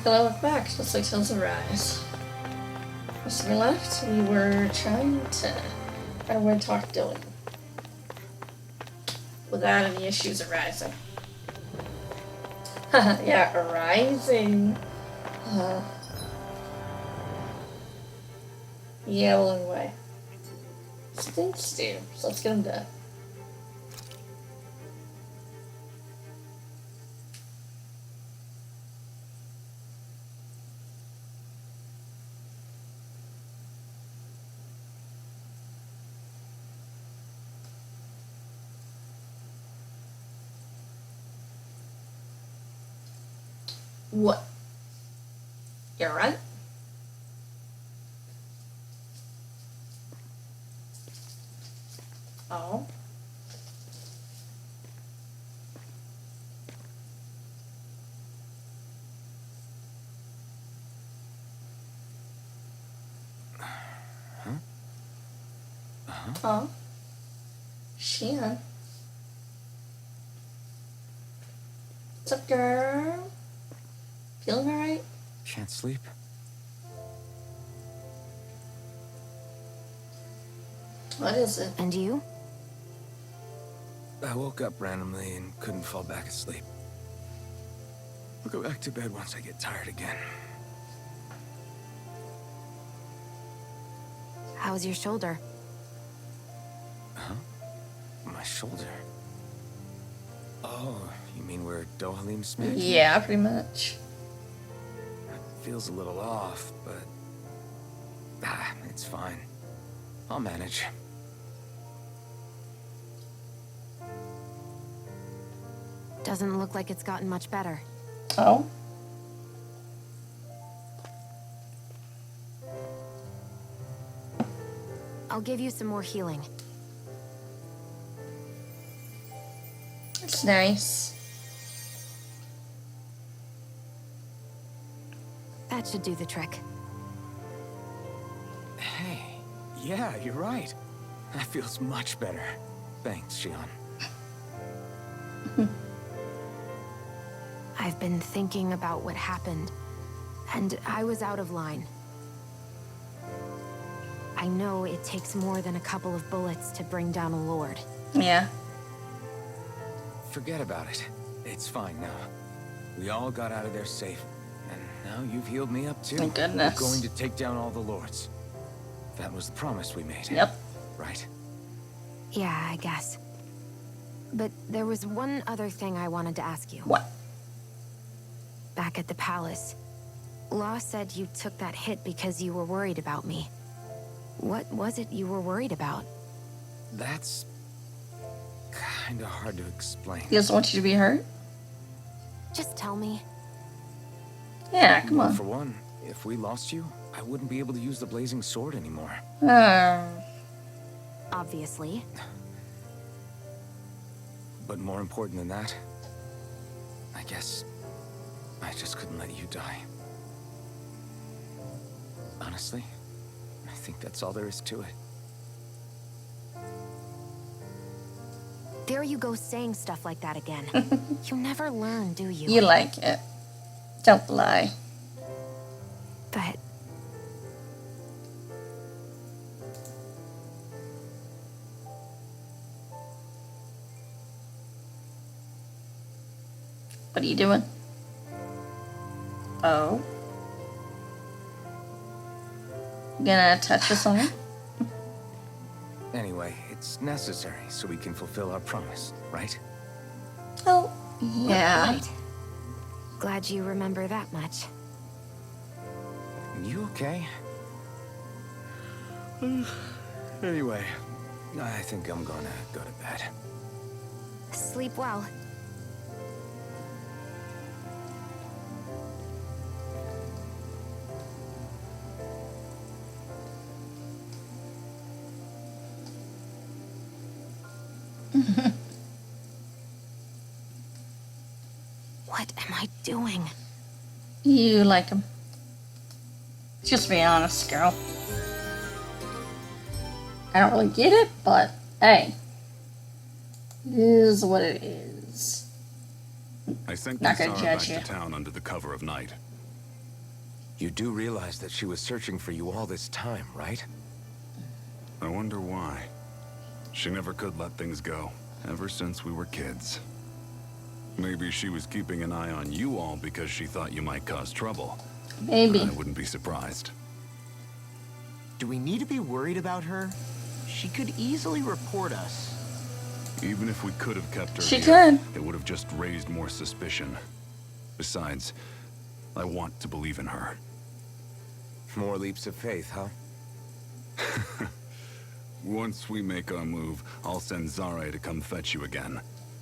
Then I look back, looks like Tales of Rise. Once we left, we were trying to find a way to talk to Dylan without any issues arising. Yeah, arising. Yeah, well, anyway. Stinks, dude. So let's get him done. What? You're right. Oh. Oh. Shan. What's up, girl? Feeling alright? Can't sleep? What is it? And you? I woke up randomly and couldn't fall back asleep. I'll go back to bed once I get tired again. How's your shoulder? Huh? My shoulder? Oh, you mean where Dohalim smacked me? Yeah, pretty much. It feels a little off, but... it's fine. I'll manage. Doesn't look like it's gotten much better. Oh? I'll give you some more healing. It's nice. That should do the trick. Hey, yeah, you're right. That feels much better. Thanks, Shion. I've been thinking about what happened, and I was out of line. I know it takes more than a couple of bullets to bring down a lord. Yeah. Forget about it. It's fine now. We all got out of there safe, and now you've healed me up too. Thank goodness. We're going to take down all the lords. That was the promise we made. Yep. Right? Yeah, I guess. But there was one other thing I wanted to ask you. What? Back at the palace, Law said you took that hit because you were worried about me. What was it you were worried about? That's... kinda hard to explain. He doesn't want you to be hurt? Just tell me. Yeah, come Well, on. for one, if we lost you, I wouldn't be able to use the blazing sword anymore. Obviously. But more important than that, I guess I just couldn't let you die. Honestly, I think that's all there is to it. There you go saying stuff like that again. You never learn, do you? You like it. Don't lie. But... What are you doing? Oh. You gonna touch us on it? Anyway, it's necessary so we can fulfill our promise, right? Oh, yeah. Right. Glad you remember that much. You okay? Anyway, I think I'm gonna go to bed. Sleep well. What am I doing? You like him. Just be honest, girl. I don't really get it, but hey. It is what it is. I sent Not Kisara gonna back judge to you. town under the cover of night. You do realize that she was searching for you all this time, right? I wonder why. She never could let things go, ever since we were kids. Maybe she was keeping an eye on you all because she thought you might cause trouble. Maybe. I wouldn't be surprised. Do we need to be worried about her? She could easily report us. Even if we could have kept her She here, could. it would have just raised more suspicion. Besides, I want to believe in her. More leaps of faith, huh? Once we make our move, I'll send Zare to come fetch you again.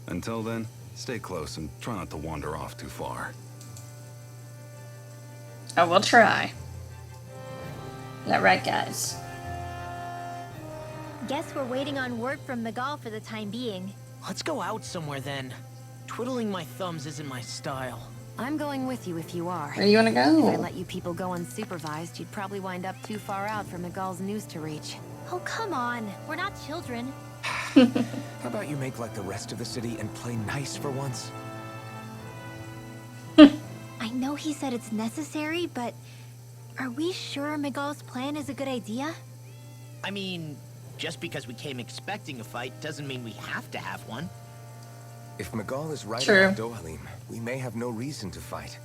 Until then, stay close and try not to wander off too far. I will try. That right, guys? Guess we're waiting on word from Miguel for the time being. Let's go out somewhere then. Twiddling my thumbs isn't my style. I'm going with you if you are. Where do you want to If I go? let you people go unsupervised, you'd probably wind up too far out for Miguel's news to reach. Oh, come on. We're not children. How about you make like the rest of the city and play nice for once? I know he said it's necessary, but are we sure Miguel's plan is a good idea? I mean, just because we came expecting a fight doesn't mean we have to have one. If Miguel is right True. about Dohalim, we may have no reason to fight.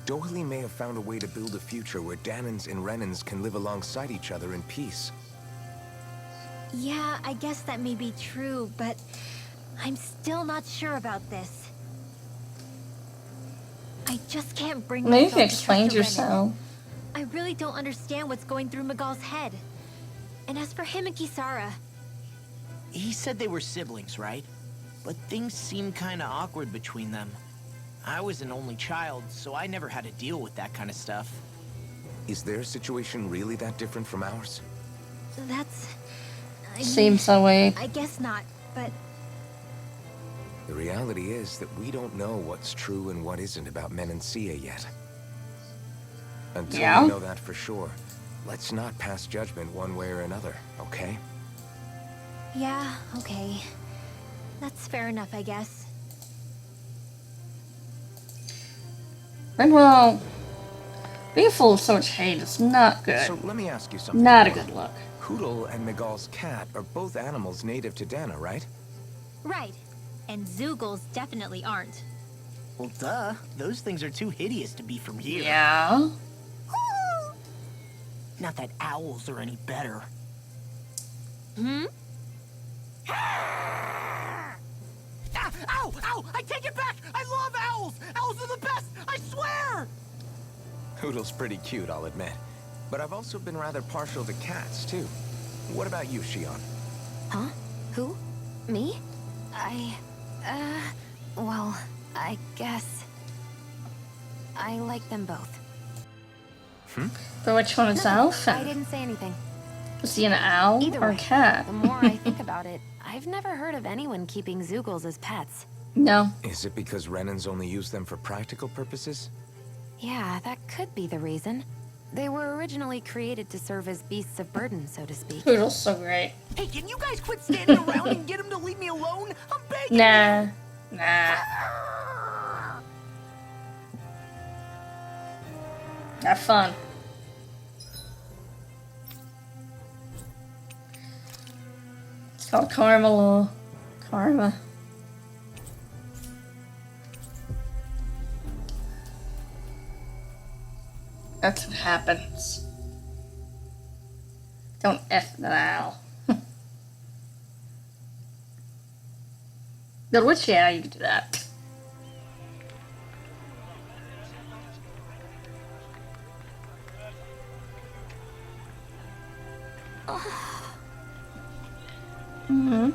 Dohalim may have found a way to build a future where Danans and Renans can live alongside each other in peace. Yeah, I guess that may be true, but I'm still not sure about this. I just can't bring Maybe myself you to explained trust a Renan. yourself. I really don't understand what's going through Miguel's head. And as for him and Kisara, He said they were siblings, right? But things seemed kinda awkward between them. I was an only child, so I never had to deal with that kind of stuff. Is their situation really that different from ours? that's... I mean, Seems that way. I guess not, but The reality is that we don't know what's true and what isn't about Menancia yet. Until Yeah? we know that for sure, let's not pass judgment one way or another, okay? yeah, okay. That's fair enough, I guess. Well, being full of so much hate is not good. So let me ask you something. Not a more. good look. Hoodle and Miguel's cat are both animals native to Dana, right? Right. And Zoogles definitely aren't. Well, duh. Those things are too hideous to be from here. Yeah. Not that owls are any better. Hmm? Ah, ow! Ow! I take it back! I love owls! Owls are the best! I swear! Hoodle's pretty cute, I'll admit. But I've also been rather partial to cats, too. What about you, Shion? Huh? Who? Me? Well, I guess... I like them both. But which one is No, Alpha? I didn't say anything. Is he an owl Either or a way, cat? the more I think about it, I've never heard of anyone keeping Zoogles as pets. No. Is it because Renans only use them for practical purposes? Yeah, that could be the reason. They were originally created to serve as beasts of burden, so to speak. Poodle's so great. Hey, can you guys quit standing around and get him to leave me alone? I'm begging Nah. Nah. Have fun. It's called karma law. Karma. That's what happens. Don't F the owl. But which, yeah, you can do that. Mm-hmm.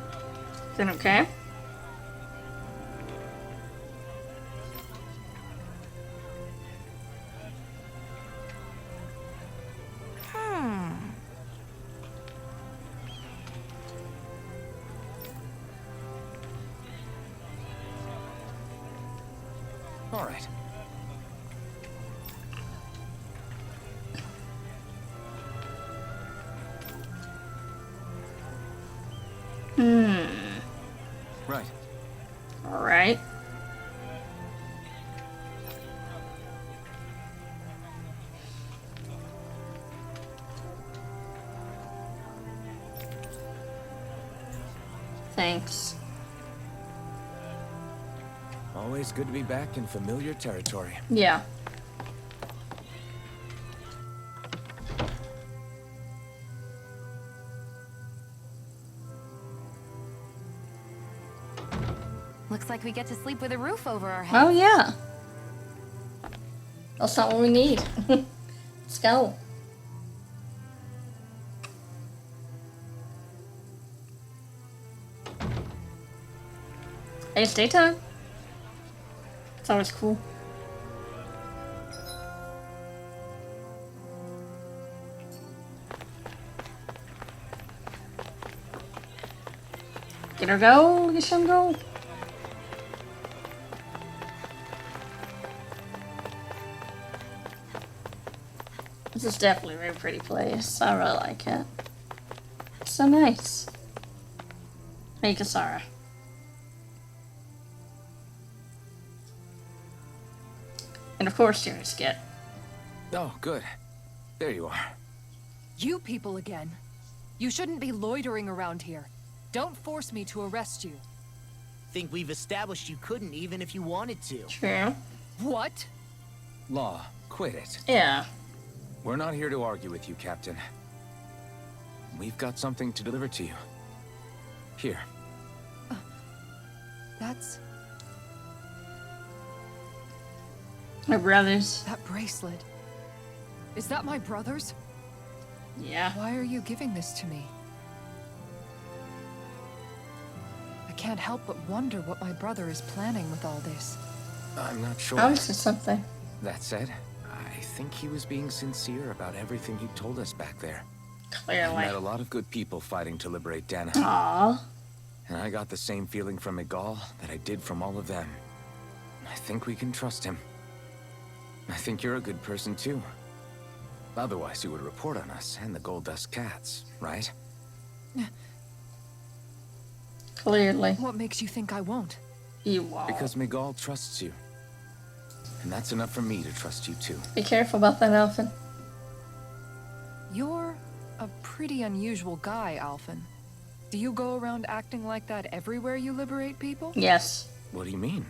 Is that okay? All right. Right. All right. Thanks. Always good to be back in familiar territory. Yeah. Looks like we get to sleep with a roof over our heads. Oh, yeah. That's not what we need. Let's go. Hey, it's daytime. It's always cool. Get her go. Get him go. This is definitely a very pretty place. I really like it. It's so nice. Hey, Kasara. And of course, you're Skit. Oh, good. There you are. You people again. You shouldn't be loitering around here. Don't force me to arrest you. Think we've established you couldn't even if you wanted to. True. What? Law, quit it. Yeah. We're not here to argue with you, Captain. We've got something to deliver to you. Here. That's... My brothers. that bracelet. Is that my brother's? Yeah. Why are you giving this to me? I can't help but wonder what my brother is planning with all this. I'm not sure. Obviously something. That said, I think he was being sincere about everything he told us back there. I met Clearly. a lot of good people fighting to liberate Dana. Aww. And I got the same feeling from Miguel that I did from all of them. I think we can trust him. I think you're a good person too. Otherwise you would report on us and the Gold Dust Cats, right? Clearly. What makes you think I won't? You won't. Because Miguel trusts you. And that's enough for me to trust you too. Be careful about that, Alphen. You're a pretty unusual guy, Alphen. Do you go around acting like that everywhere you liberate people? Yes. What do you mean?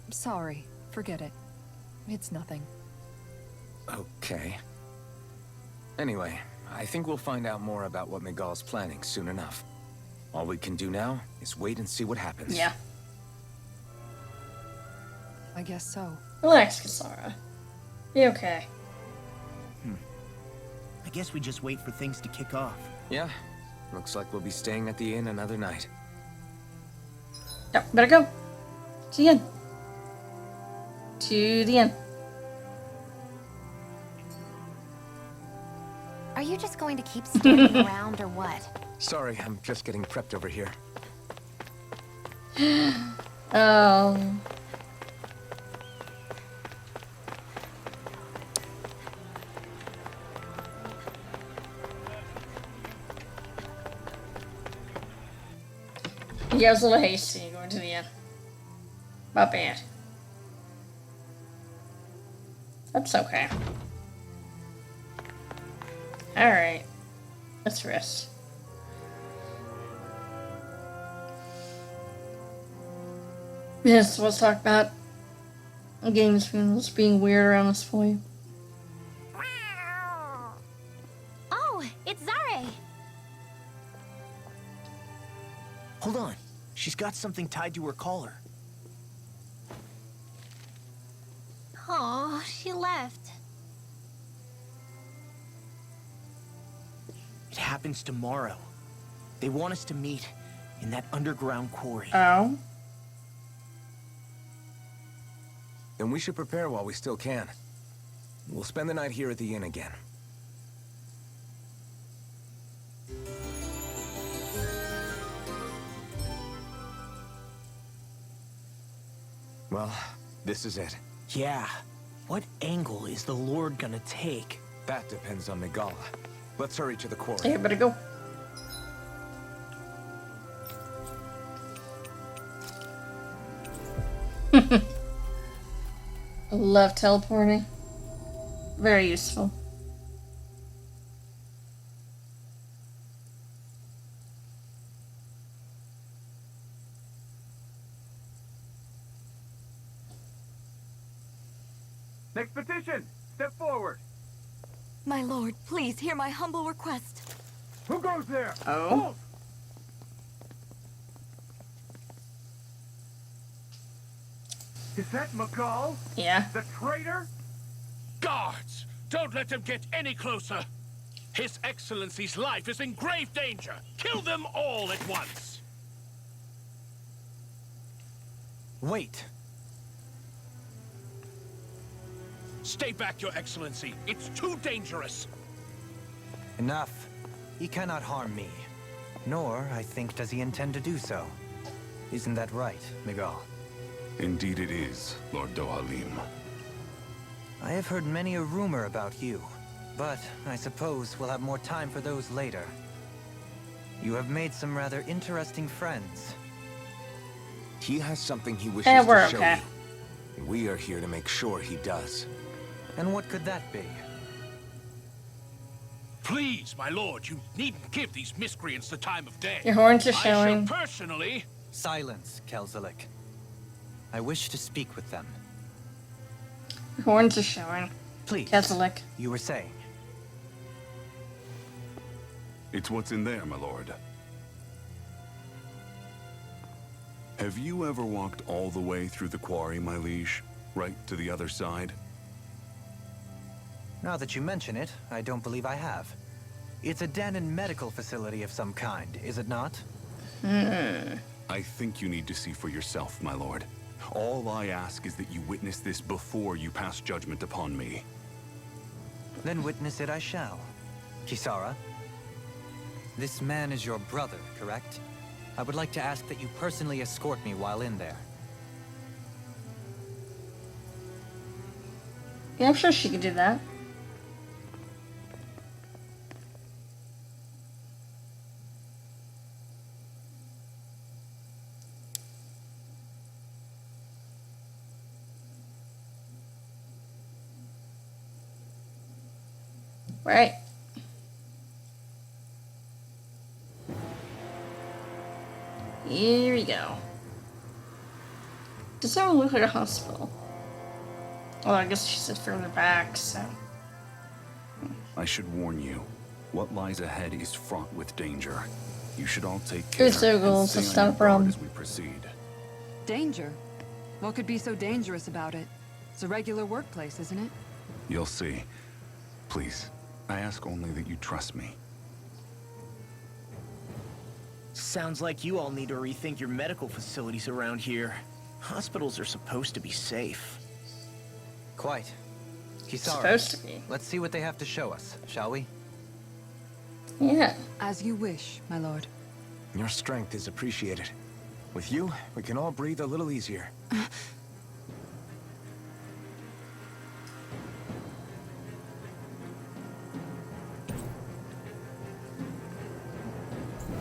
Sorry, forget it. It's nothing. Okay. Anyway, I think we'll find out more about what Miguel's planning soon enough. All we can do now is wait and see what happens. Yeah. I guess so. Relax, Kasara. Be okay. I guess we just wait for things to kick off. Yeah. Looks like we'll be staying at the inn another night. Yep, better go. To the end. To the end. Are you just going to keep standing around or what? Sorry, I'm just getting prepped over here. Oh. Yeah, I was a little hasty going to the end. Not bad. That's okay. Alright. Let's rest. Yes, let's talk about games being weird around this point. Oh, it's Zare. Hold on. She's got something tied to her collar. Oh, she left. It happens tomorrow. They want us to meet in that underground quarry. Oh. Then we should prepare while we still can. We'll spend the night here at the inn again. Well, this is it. Yeah. What angle is the Lord gonna take? That depends on Miguel. Let's hurry to the quarry. Yeah, better go. Love teleporting. Very useful. Expedition, step forward. My lord, please hear my humble request. Who goes there? Oh. Halt! Is that McCall? Yeah. The traitor? Guards! Don't let them get any closer! His Excellency's life is in grave danger! Kill them all at once! Wait. Stay back, Your Excellency. It's too dangerous. Enough. He cannot harm me. Nor, I think, does he intend to do so. Isn't that right, Miguel? Indeed it is, Lord Dohalim. I have heard many a rumor about you, but I suppose we'll have more time for those later. You have made some rather interesting friends. He has something he wishes Yeah, we're to show okay. you. And we are here to make sure he does. And what could that be? Please, my lord, you needn't give these miscreants the time of day. Your horns are I shall showing. personally... Silence, Kelzelik. I wish to speak with them. Your horns are showing. Please. Kezelik. You were saying. It's what's in there, my lord. Have you ever walked all the way through the quarry, my liege? Right to the other side? Now that you mention it, I don't believe I have. It's a den and medical facility of some kind, is it not? I think you need to see for yourself, my lord. All I ask is that you witness this before you pass judgment upon me. Then witness it I shall. Kisara, this man is your brother, correct? I would like to ask that you personally escort me while in there. Yeah, I'm sure she could do that. Right. Here we go. Does that look like a hospital? Well, I guess she said further back, so. I should warn you, what lies ahead is fraught with danger. You should all take care It's their goal and to stay on stop your guard from. as we proceed. Danger? What could be so dangerous about it? It's a regular workplace, isn't it? You'll see. Please, I ask only that you trust me. Sounds like you all need to rethink your medical facilities around here. Hospitals are supposed to be safe. Quite. Kisara, Supposed to be. let's see what they have to show us, shall we? Yeah. As you wish, my lord. Your strength is appreciated. With you, we can all breathe a little easier.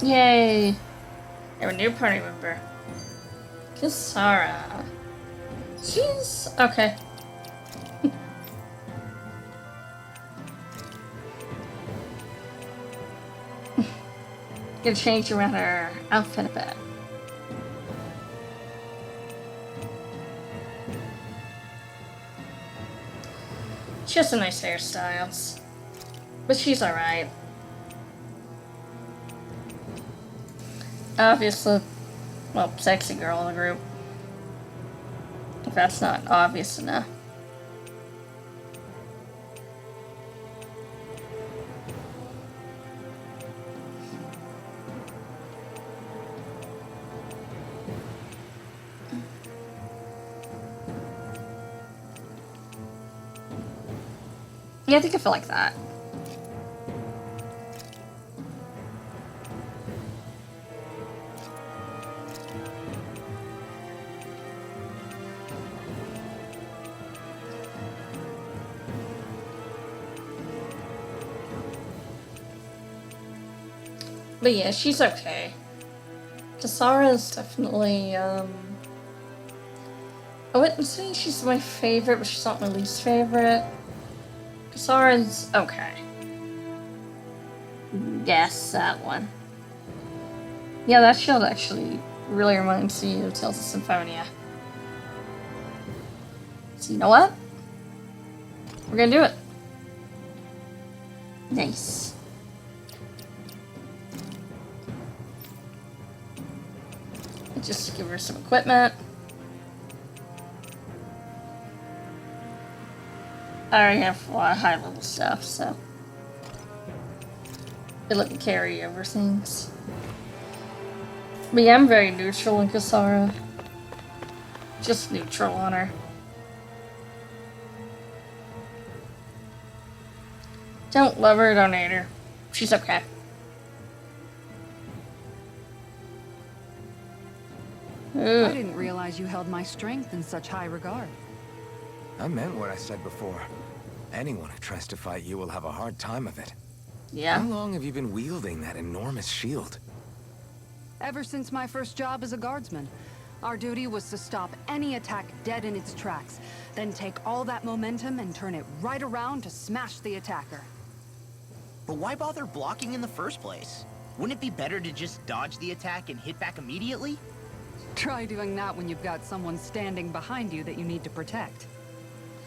Yay! You're a new party member. Kisara. She's okay. Gonna change around her outfit a bit. She has some nice hairstyles, but she's alright. Obviously, well, sexy girl in the group. If that's not obvious enough. Yeah, I think I feel like that. But yeah, she's okay. Kisara's definitely, I wouldn't say she's my favorite, but she's not my least favorite. Kisara's okay. Yes, that one. Yeah, that shield actually really reminds me of Tales of Symphonia. So you know what? We're gonna do it. Nice. Just give her some equipment. I already have a lot of high level stuff, so it let me carry over things. But yeah, I'm very neutral in Kisara. Just neutral on her. Don't love her, don't hate her. She's okay. I didn't realize you held my strength in such high regard. I meant what I said before. Anyone who tries to fight you will have a hard time of it. Yeah. How long have you been wielding that enormous shield? Ever since my first job as a guardsman, our duty was to stop any attack dead in its tracks, then take all that momentum and turn it right around to smash the attacker. But why bother blocking in the first place? Wouldn't it be better to just dodge the attack and hit back immediately? Try doing that when you've got someone standing behind you that you need to protect.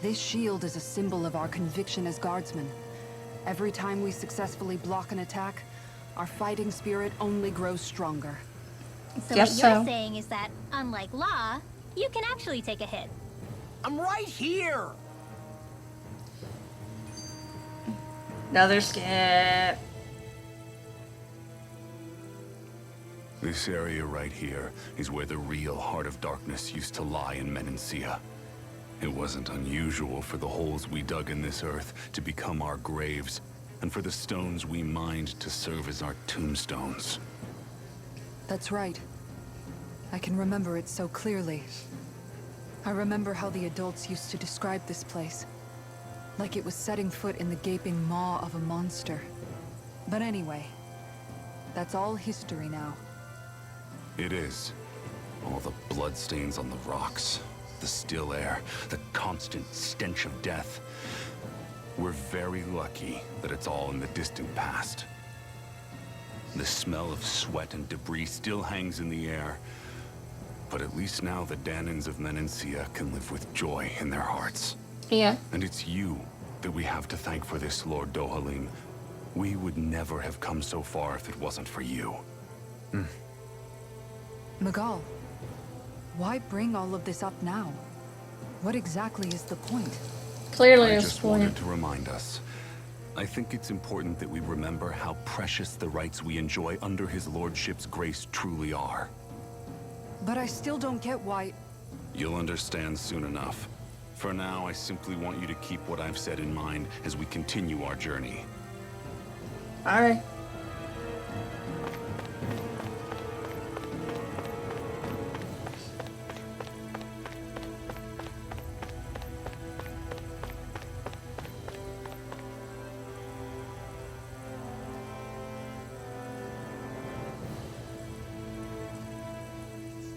This shield is a symbol of our conviction as guardsmen. Every time we successfully block an attack, our fighting spirit only grows stronger. So what you're saying is that, unlike Law, you can actually take a hit. I'm right here! Another skip. This area right here is where the real Heart of Darkness used to lie in Menancia. It wasn't unusual for the holes we dug in this earth to become our graves, and for the stones we mined to serve as our tombstones. That's right. I can remember it so clearly. I remember how the adults used to describe this place. Like it was setting foot in the gaping maw of a monster. But anyway, that's all history now. It is. All the bloodstains on the rocks, the still air, the constant stench of death. We're very lucky that it's all in the distant past. The smell of sweat and debris still hangs in the air. But at least now the Danans of Menancia can live with joy in their hearts. Yeah. And it's you that we have to thank for this, Lord Dohalim. We would never have come so far if it wasn't for you. Miguel, why bring all of this up now? What exactly is the point? Clearly, I just wanted to remind us. I think it's important that we remember how precious the rights we enjoy under his lordship's grace truly are. But I still don't get why... You'll understand soon enough. For now, I simply want you to keep what I've said in mind as we continue our journey. Alright.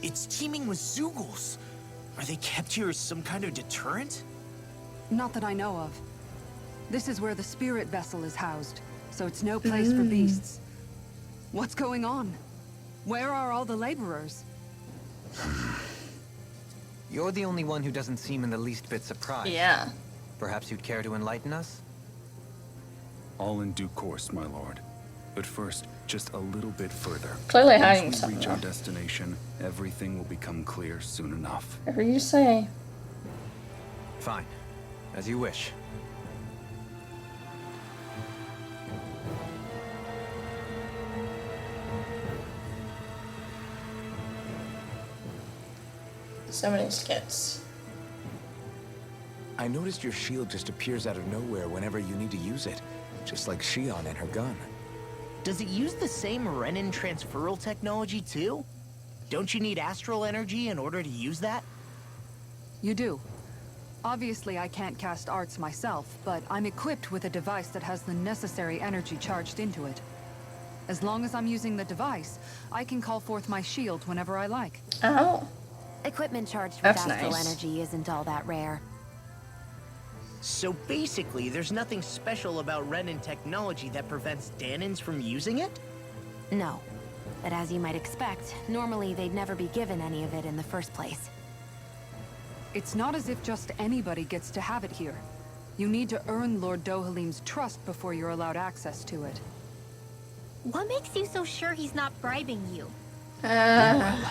It's teeming with Zeugles. Are they kept here as some kind of deterrent? Not that I know of. This is where the spirit vessel is housed, so it's no place for beasts. What's going on? Where are all the laborers? You're the only one who doesn't seem in the least bit surprised. Yeah. Perhaps you'd care to enlighten us? All in due course, my lord. But first, just a little bit further. Clearly hiding Once we something. reach our destination, everything will become clear soon enough. Whatever you say. Fine. As you wish. So many skits. I noticed your shield just appears out of nowhere whenever you need to use it. Just like Shion and her gun. Does it use the same Renin transferal technology too? Don't you need astral energy in order to use that? You do. Obviously, I can't cast arts myself, but I'm equipped with a device that has the necessary energy charged into it. As long as I'm using the device, I can call forth my shield whenever I like. Oh. Equipment charged with That's astral nice. energy isn't all that rare. So basically, there's nothing special about Renin technology that prevents Danans from using it? No. But as you might expect, normally they'd never be given any of it in the first place. It's not as if just anybody gets to have it here. You need to earn Lord Dohalim's trust before you're allowed access to it. What makes you so sure he's not bribing you? I'm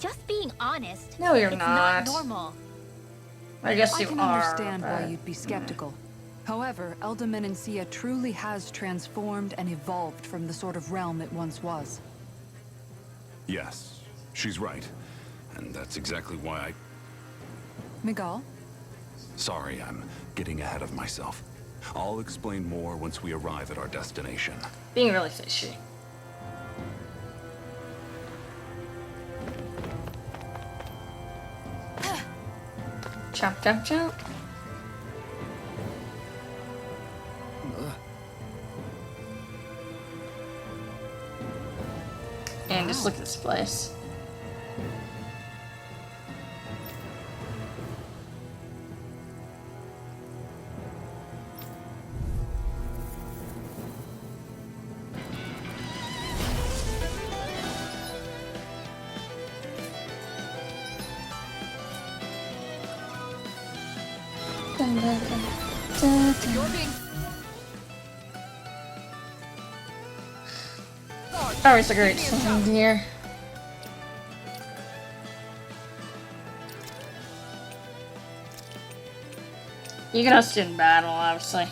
just being honest. No, you're it's not. Not normal. I guess I you can are. understand why but- you'd be skeptical. However, Elda Menancia truly has transformed and evolved from the sort of realm it once was. Yes, she's right. And that's exactly why I... Miguel? Sorry, I'm getting ahead of myself. I'll explain more once we arrive at our destination. Being really fishy. Chop, chop, chop. And just look at this place. Dun, dun, dun, dun, dun. You're being... Always a great song here. You can host in battle, obviously.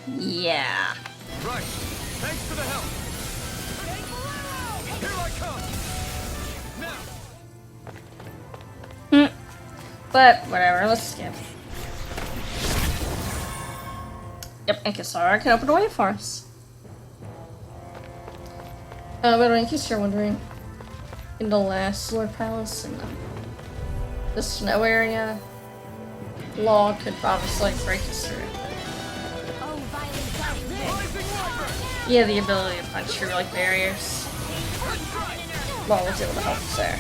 Yeah. Right. Thanks for the help. Here I come. Now. But whatever, let's skip. Yep, and Kisara can open the way for us. By the way, in case you're wondering, in the last Lord Palace in the snow area, Law could obviously break us through. He had the ability to punch through like barriers. Law was able to help us there.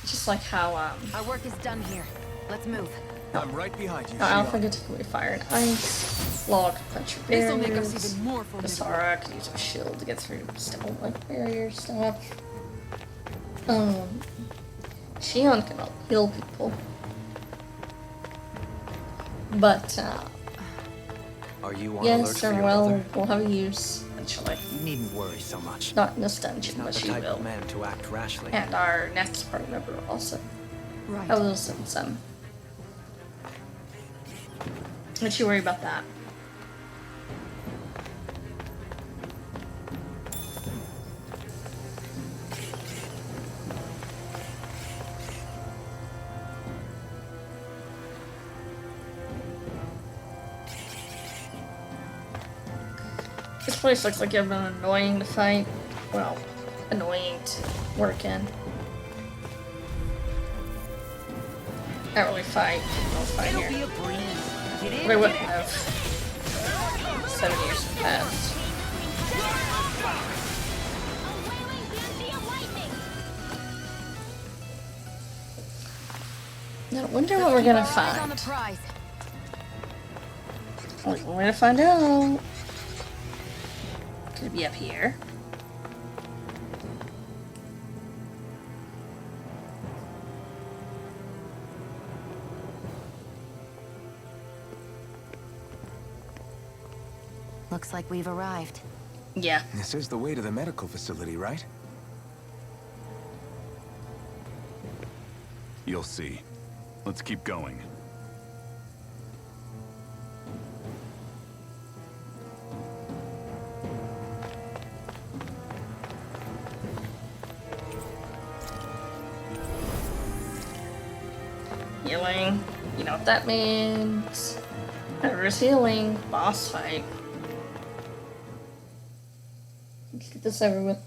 Just like how Our work is done here. Let's move. I'm right behind you. Alpha could take away fire and ice. Law could punch through barriers. This'll make us even more formidable. Kisara could use her shield to get through stone like barrier stuff. Shion can help heal people. But Are you on alert yes, for or your well, brother? we'll have a use eventually. You needn't worry so much. Not in this He's dungeon, not but the she type will. of man to act rashly. And our next party member also. Right. I will send some. Don't you worry about that. This place looks like it's been annoying to fight. Well, annoying to work in. Not really fight. Don't fight It'll here. be a breeze. Get in, But I wouldn't get have. 7 years passed. Now, I wonder what we're gonna On find. the prize. Only one way to find out. Could it be up here? Looks like we've arrived. Yeah. This is the way to the medical facility, right? You'll see. Let's keep going. Healing. You know what that means. Ever's healing. Boss fight. Let's get this over with.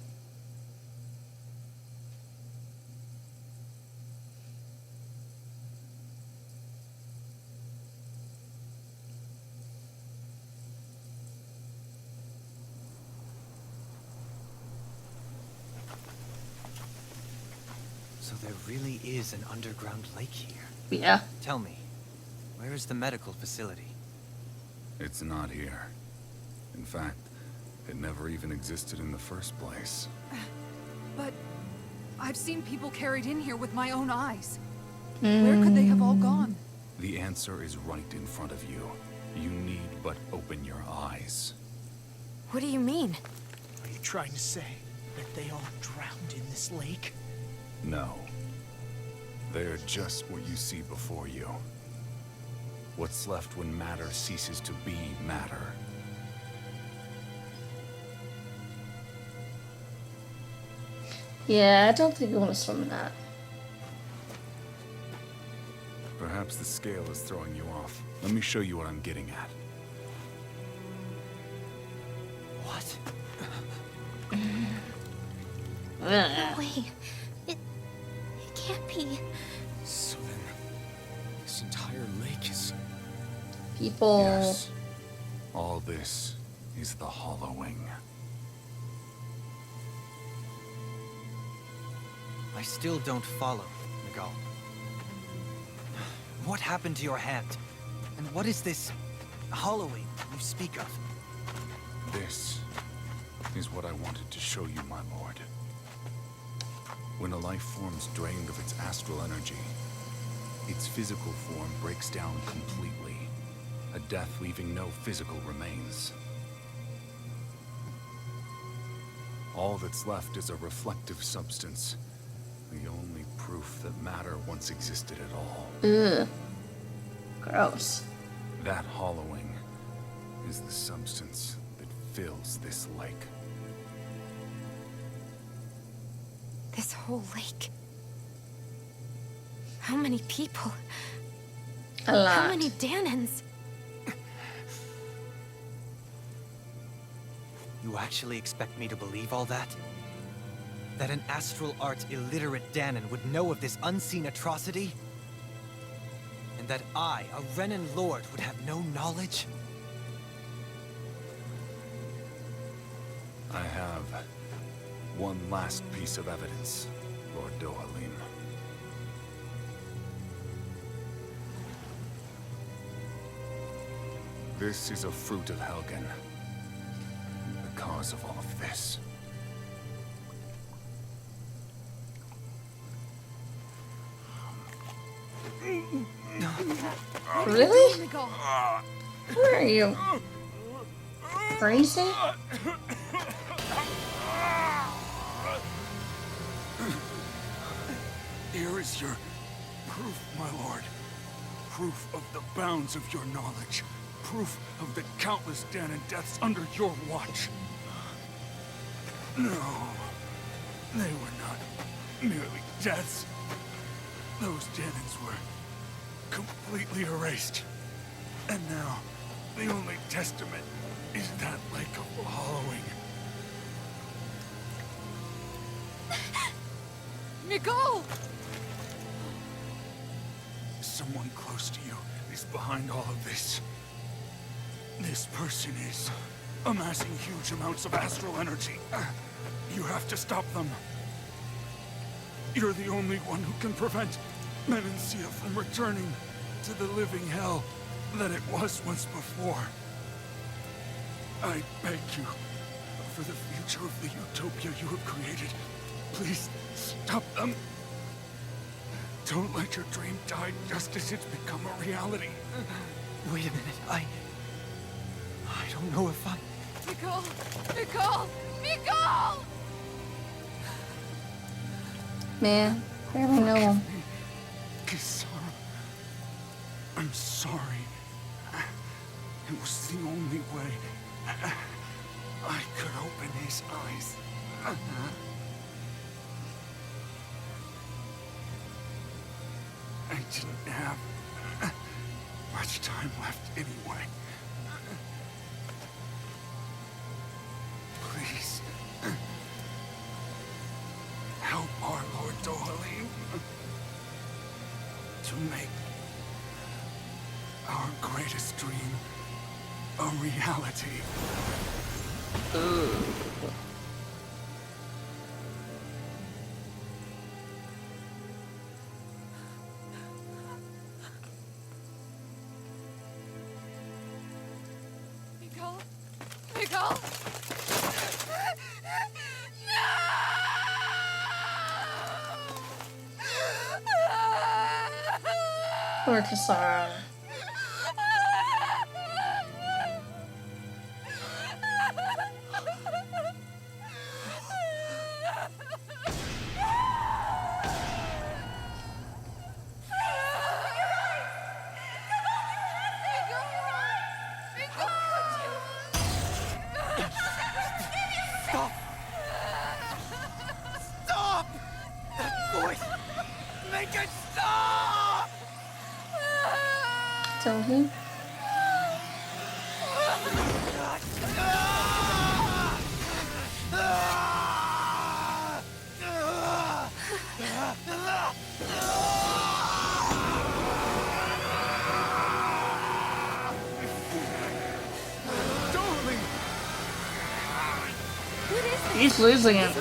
So there really is an underground lake here. Yeah. Tell me, where is the medical facility? It's not here. In fact, it never even existed in the first place. But I've seen people carried in here with my own eyes. Where could they have all gone? The answer is right in front of you. You need but open your eyes. What do you mean? Are you trying to say that they all drowned in this lake? No. They're just what you see before you. What's left when matter ceases to be matter. Yeah, I don't think you want to swim in that. Perhaps the scale is throwing you off. Let me show you what I'm getting at. What? No way. It can't be. So then, this entire lake is... People. Yes. All this is the hollowing. I still don't follow, Miguel. What happened to your hand? And what is this hollowing you speak of? This is what I wanted to show you, my lord. When a life form's drained of its astral energy, its physical form breaks down completely. A death leaving no physical remains. All that's left is a reflective substance. The only proof that matter once existed at all. Ugh. Gross. That hollowing is the substance that fills this lake. This whole lake. How many people? A lot. How many Danans? You actually expect me to believe all that? That an astral arts illiterate Danon would know of this unseen atrocity? And that I, a Renan lord, would have no knowledge? I have one last piece of evidence, Lord Dohalim. This is a fruit of Helgen. The cause of all of this. Really? Where are you? Crazy? Here is your proof, my lord. Proof of the bounds of your knowledge. Proof of the countless Danon deaths under your watch. No, they were not merely deaths. Those Danons were completely erased. And now, the only testament is that lake of hollowing. Miguel! Someone close to you is behind all of this. This person is amassing huge amounts of astral energy. You have to stop them. You're the only one who can prevent Menancia from returning to the living hell that it was once before. I beg you, for the future of the utopia you have created, please stop them. Don't let your dream die just as it's become a reality. Wait a minute, I don't know if I... Miguel! Miguel! Miguel! Man, I barely know him. Kisara, I'm sorry. It was the only way I could open his eyes. I didn't have much time left anyway. Please, help our Lord Dohalim to make our greatest dream a reality. Miguel? Miguel? No! Poor Kasara. Stop! Stop! That voice! Make it stop! Tell him. He's losing it.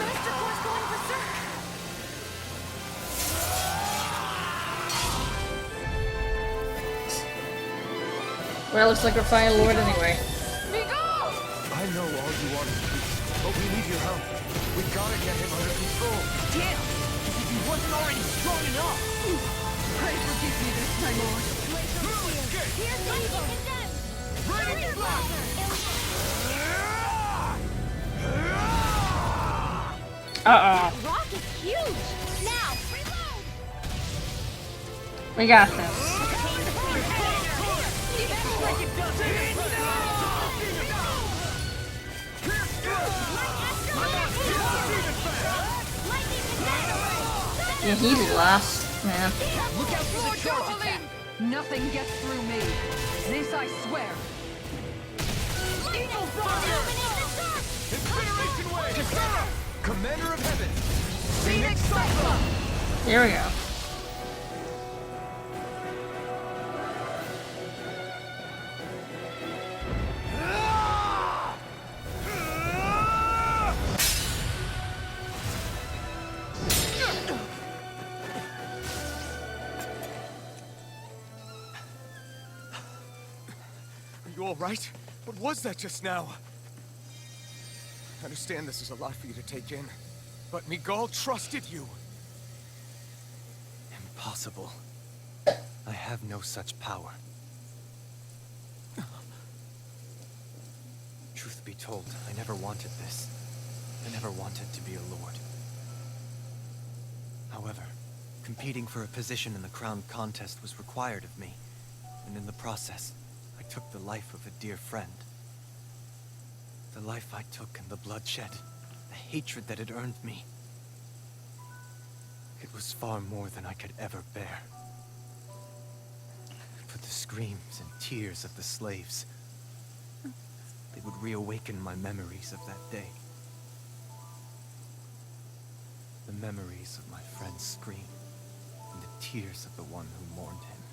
Well, looks like we're fighting Lord anyway. I know all you want to do, but we need your help. We gotta get him under control. Damn! As if he wasn't already strong enough! Pray forgive me this, my lord. Here's the evil. Ready to Uh-oh. Rock is huge. Now, reload. We got this. Yeah, he lost, man. Look out for the charge attack. Nothing gets through me. This I swear. Incineration wave! Commander of Heaven! Phoenix Cyclone! Here we go. Are you all right? What was that just now? I understand this is a lot for you to take in, but Miguel trusted you. Impossible. I have no such power. Truth be told, I never wanted this. I never wanted to be a lord. However, competing for a position in the crown contest was required of me, and in the process, I took the life of a dear friend. The life I took and the bloodshed, the hatred that it earned me. It was far more than I could ever bear. But the screams and tears of the slaves, they would reawaken my memories of that day. The memories of my friend's scream, and the tears of the one who mourned him.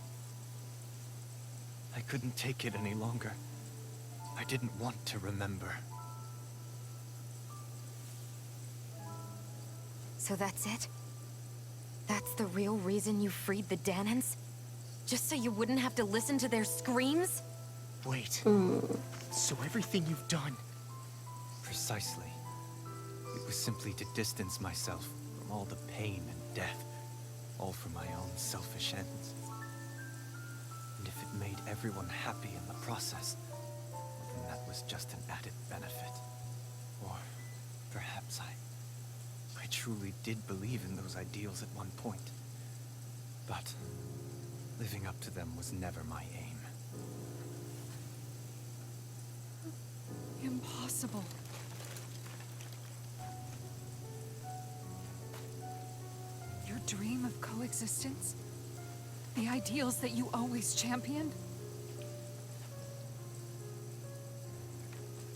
I couldn't take it any longer. I didn't want to remember. So that's it? That's the real reason you freed the Danans? Just so you wouldn't have to listen to their screams? Wait. So everything you've done... Precisely. It was simply to distance myself from all the pain and death, all for my own selfish ends. And if it made everyone happy in the process, then that was just an added benefit. Or perhaps I truly did believe in those ideals at one point. But living up to them was never my aim. Impossible. Your dream of coexistence? The ideals that you always championed?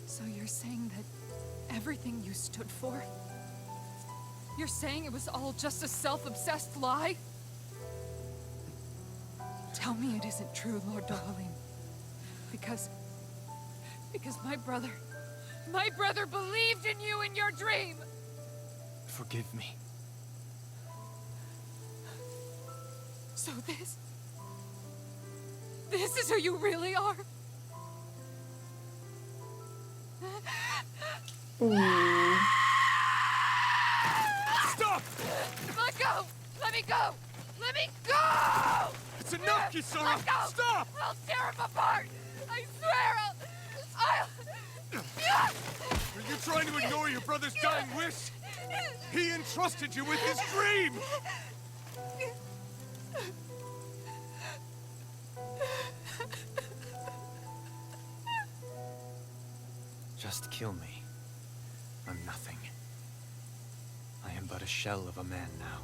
So you're saying that everything you stood for? You're saying it was all just a self-obsessed lie? Tell me it isn't true, Lord Dohalim. Because my brother believed in you in your dream! Forgive me. So this is who you really are? Stop! Let go! Let me go! Let me go! It's enough, Kisara! Let go! Stop! I'll tear him apart! I swear I'll... Are you trying to ignore your brother's dying wish? He entrusted you with his dream! Just kill me. I'm nothing. I am but a shell of a man now.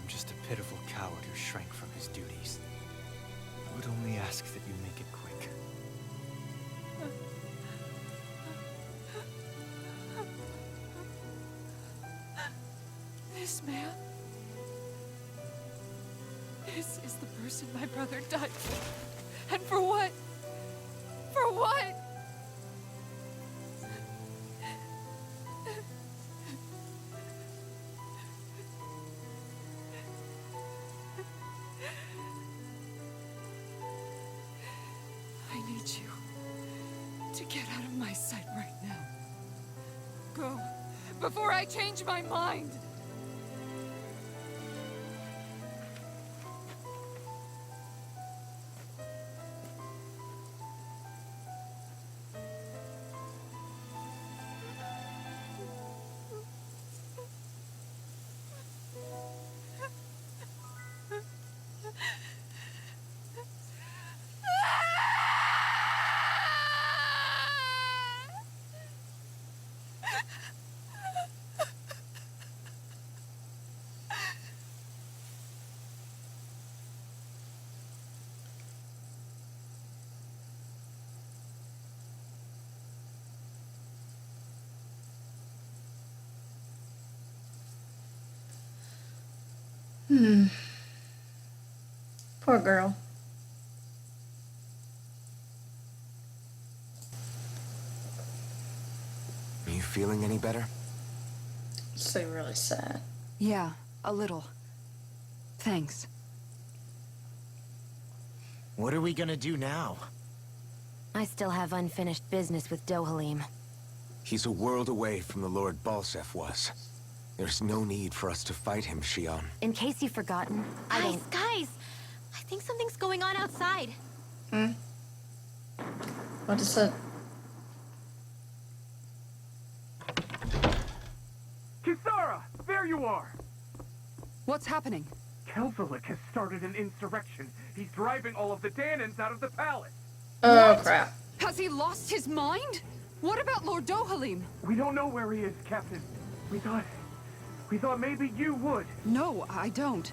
I'm just a pitiful coward who shrank from his duties. I would only ask that you make it quick. This man... This is the person my brother died for. And for what? For what? I need you to get out of my sight right now. Go, before I change my mind. Poor girl. Are you feeling any better? So really sad. Yeah, a little. Thanks. What are we gonna do now? I still have unfinished business with Dohalim. He's a world away from the Lord Balsef was. There's no need for us to fight him, Shion. In case you've forgotten, Guys! I think something's going on outside. What is it? Kisara! There you are! What's happening? Kel'Thuzad has started an insurrection. He's driving all of the Danans out of the palace. Oh, crap. Has he lost his mind? What about Lord Dohalim? We don't know where he is, Captain. We thought maybe you would. No, I don't.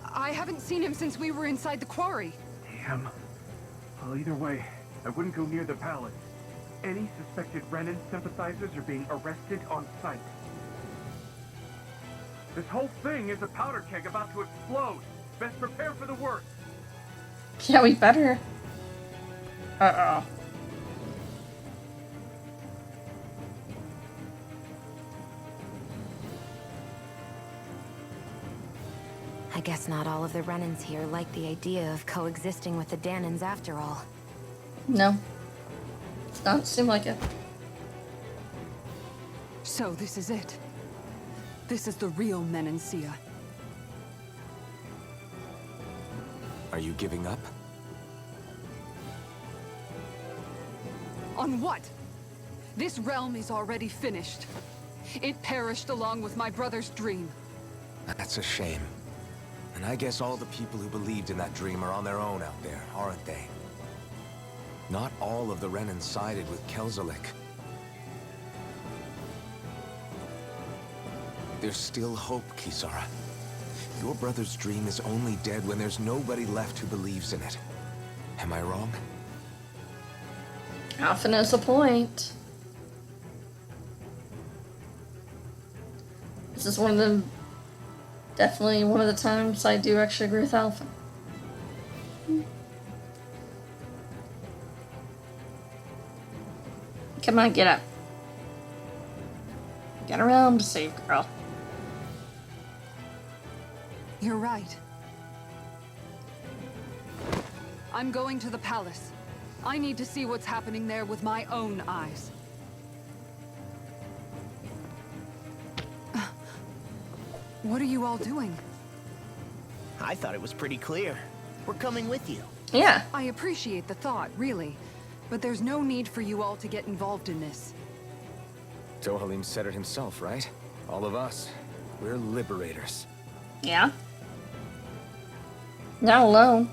I haven't seen him since we were inside the quarry. Damn. Well, either way, I wouldn't go near the palace. Any suspected Renan sympathizers are being arrested on sight. This whole thing is a powder keg about to explode. Best prepare for the worst. Yeah, we better. Uh-oh. I guess not all of the Renans here like the idea of coexisting with the Danans after all. No. Does not seem like it. So this is it. This is the real Menancia. Are you giving up? On what? This realm is already finished. It perished along with my brother's dream. That's a shame. And I guess all the people who believed in that dream are on their own out there, aren't they? Not all of the Renan sided with Kel'Thuzad. There's still hope, Kisara. Your brother's dream is only dead when there's nobody left who believes in it. Am I wrong? Alpha knows the point. This is one of the... Definitely one of the times I do actually agree with Alpha. Come on, get up. Get around to save, girl. You're right. I'm going to the palace. I need to see what's happening there with my own eyes. What are you all doing? I thought it was pretty clear. We're coming with you. Yeah. I appreciate the thought, really. But there's no need for you all to get involved in this. Dohalim said it himself, right? All of us. We're liberators. Yeah. Not alone.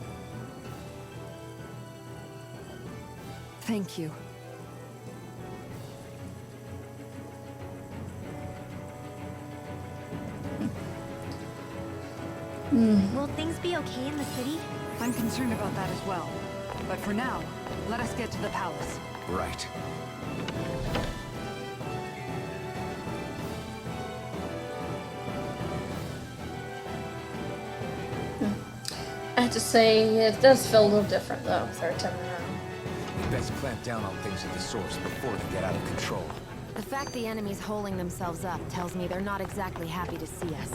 Thank you. Will things be okay in the city? I'm concerned about that as well. But for now, let us get to the palace. Right. I have to say, it does feel a little different though, third time around. We best clamp down on things at the source before they get out of control. The fact the enemy's holding themselves up tells me they're not exactly happy to see us.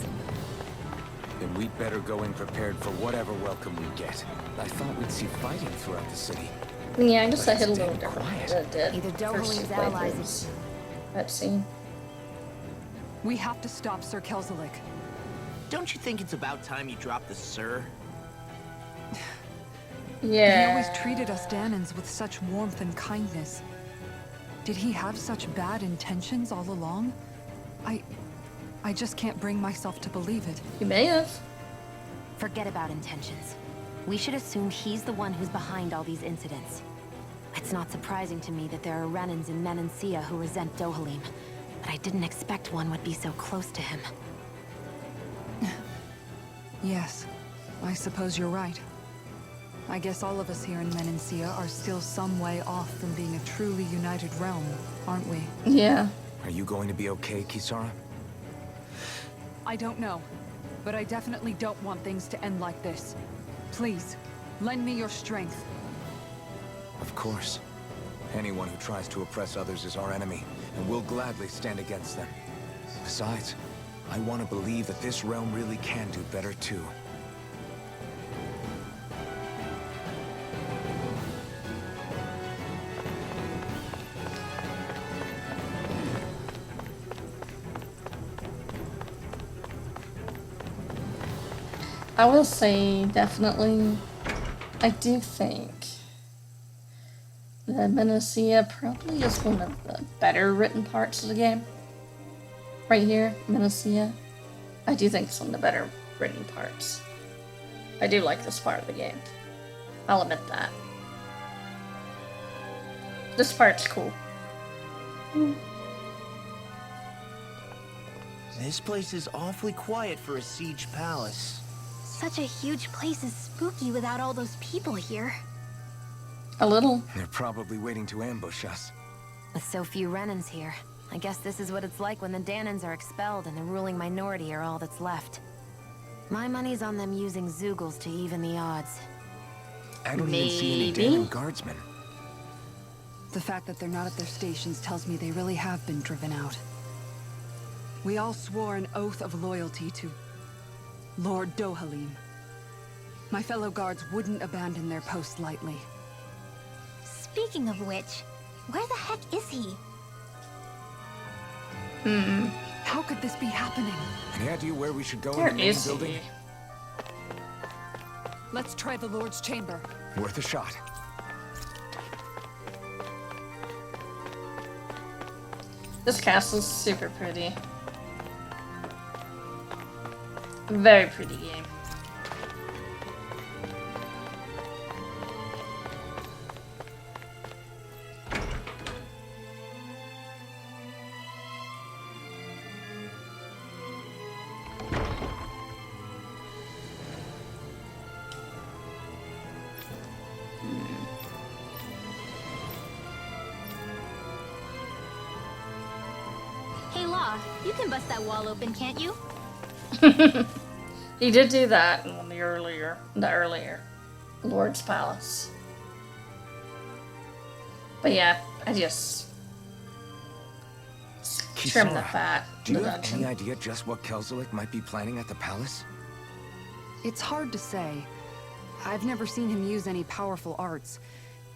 Then we'd better go in prepared for whatever welcome we get. I thought we'd see fighting throughout the city. Yeah, I guess But I hit a it's little dead different quiet. than it did. Either First two Dohalim's allies playthroughs. That scene. We have to stop Sir Kelzelik. Don't you think it's about time you dropped the sir? Yeah. He always treated us Danans with such warmth and kindness. Did he have such bad intentions all along? I just can't bring myself to believe it. You may have. Forget about intentions. We should assume he's the one who's behind all these incidents. It's not surprising to me that there are Renans in Menancia who resent Dohalim, but I didn't expect one would be so close to him. Yes, I suppose you're right. I guess all of us here in Menancia are still some way off from being a truly united realm, aren't we? Yeah. Are you going to be okay, Kisara? I don't know, but I definitely don't want things to end like this. Please, lend me your strength. Of course. Anyone who tries to oppress others is our enemy, and we'll gladly stand against them. Besides, I want to believe that this realm really can do better too. I will say, definitely, I do think that Menacia probably is one of the better written parts of the game. Right here, Menacia. I do think it's one of the better written parts. I do like this part of the game. I'll admit that. This part's cool. This place is awfully quiet for a siege palace. Such a huge place is spooky without all those people here. A little. They're probably waiting to ambush us. With so few Renans here, I guess this is what it's like when the Danans are expelled and the ruling minority are all that's left. My money's on them using Zeugles to even the odds. I don't even see any Maybe? Danon guardsmen. The fact that they're not at their stations tells me they really have been driven out. We all swore an oath of loyalty to Lord Dohalim. My fellow guards wouldn't abandon their post lightly. Speaking of which, where the heck is he? How could this be happening? Any idea where we should go Where in the main is building? he? Let's try the Lord's chamber. Worth a shot. This castle's super pretty. Very pretty game. Hey Law, you can bust that wall open, can't you? He did do that in the earlier Lord's Palace. But yeah, I just trim the Kisara, fat do in you the have dungeon. any idea just what Kelzelik might be planning at the palace? It's hard to say. I've never seen him use any powerful arts,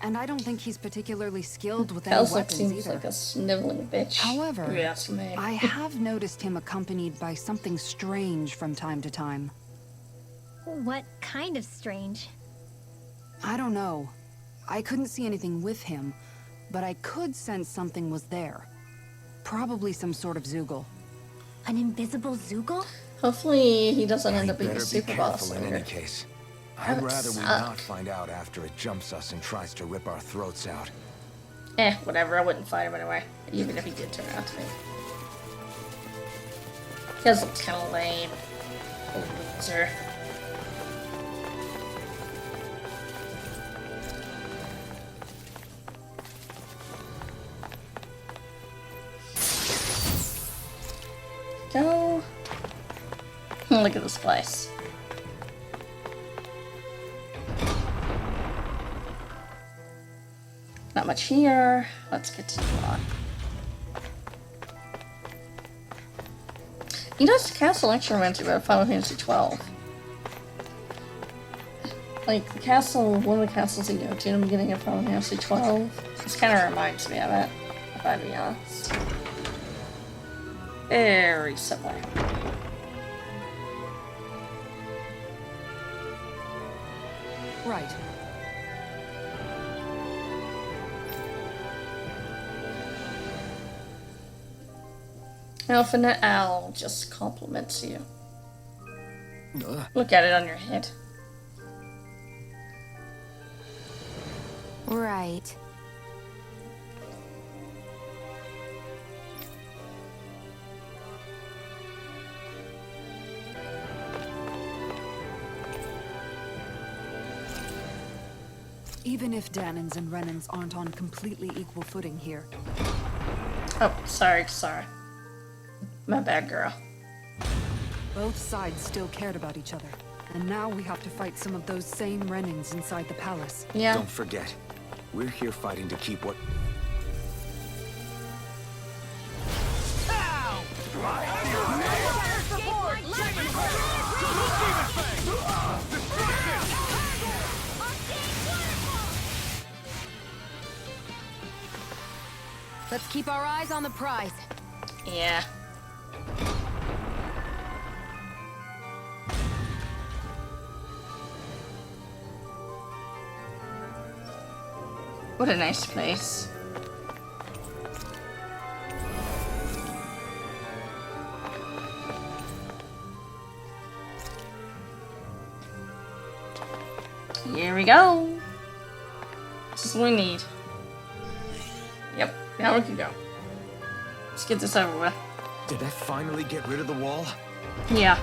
and I don't think he's particularly skilled with any Kelzelik weapons seems either. like a sniveling bitch. However, if you ask me. I have noticed him accompanied by something strange from time to time. What kind of strange? I don't know. I couldn't see anything with him, but I could sense something was there. Probably some sort of Zoogle. An invisible Zoogle? Hopefully he doesn't end We up being a better be super boss careful in later. any case. That I'd would rather we suck. not find out after it jumps us and tries to rip our throats out. Whatever, I wouldn't fight him anyway, even if he did turn out to be. Because it's kind of lame. Old loser. Go. Look at this place. Not much here. Let's get to the lot. You know, this castle actually reminds me about Final Fantasy 12. Like, the castle, one of the castles you go to in the beginning of Final Fantasy 12. This kind of reminds me of it, if I be honest. Very similar. Right. Alpha Owl just compliments you. Look at it on your head. Right. Even if Danans and Renans aren't on completely equal footing here. Oh, sorry. My bad, girl. Both sides still cared about each other. And now we have to fight some of those same Renans inside the palace. Yeah. Don't forget, we're here fighting to keep what... Let's keep our eyes on the prize. Yeah. What a nice place. Here we go. This is what we need. Yep, now we can go. Let's get this over with. Did I finally get rid of the wall? Yeah.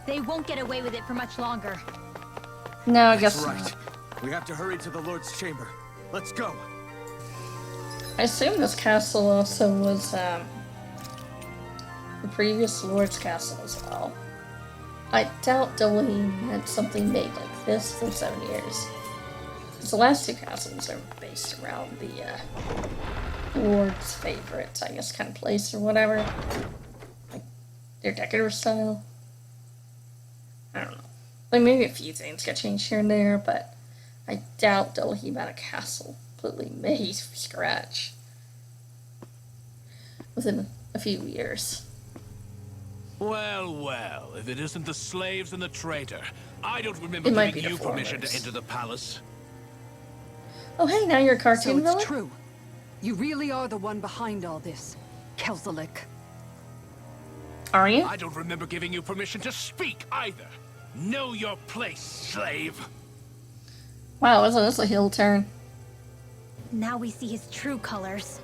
They won't get away with it for much longer. No, I That's guess right. not. We have to hurry to the Lord's chamber. Let's go. I assume this castle also was the previous Lord's castle as well. I doubt Doline had something made like this for 7 years. Because the last two castles are based around the Lord's favorite, I guess, kind of place or whatever. Like their decorative style. I don't know. Like maybe a few things got changed here and there, but I doubt Doline had a castle completely made from scratch within a few years. Well, if it isn't the slaves and the traitor, I don't remember It might giving be you the permission to foreigners. enter the palace. Oh hey, now you're a cartoon So it's villain? true. You really are the one behind all this, Kelzalik. Are you? I don't remember giving you permission to speak either. Know your place, slave. Wow, wasn't this a heel turn? Now we see his true colors.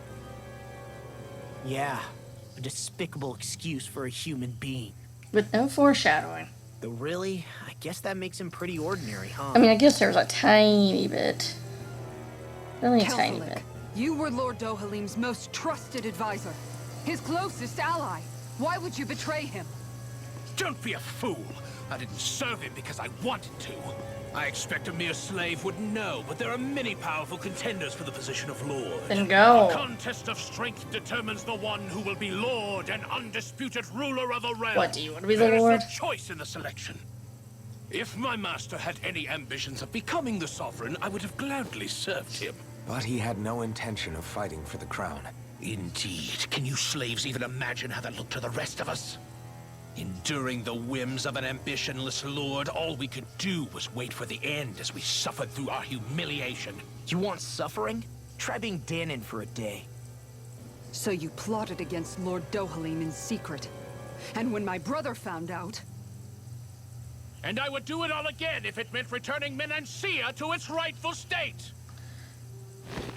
Yeah, a despicable excuse for a human being. With no foreshadowing. Though really, I guess that makes him pretty ordinary, huh? I mean, I guess there's a tiny bit. Only a tiny Kelzalik, bit. you were Lord Dohalim's most trusted advisor. His closest ally. Why would you betray him? Don't be a fool. I didn't serve him because I wanted to. I expect a mere slave would know, but there are many powerful contenders for the position of Lord. Then go. A contest of strength determines the one who will be Lord and undisputed ruler of the realm. What, do you want to be the There is Lord? no choice in the selection. If my master had any ambitions of becoming the sovereign, I would have gladly served him. But he had no intention of fighting for the crown. Indeed. Can you slaves even imagine how that looked to the rest of us? Enduring the whims of an ambitionless lord, all we could do was wait for the end as we suffered through our humiliation. You want suffering? Try being Danon for a day. So you plotted against Lord Dohalim in secret. And when my brother found out... And I would do it all again if it meant returning Menancia to its rightful state.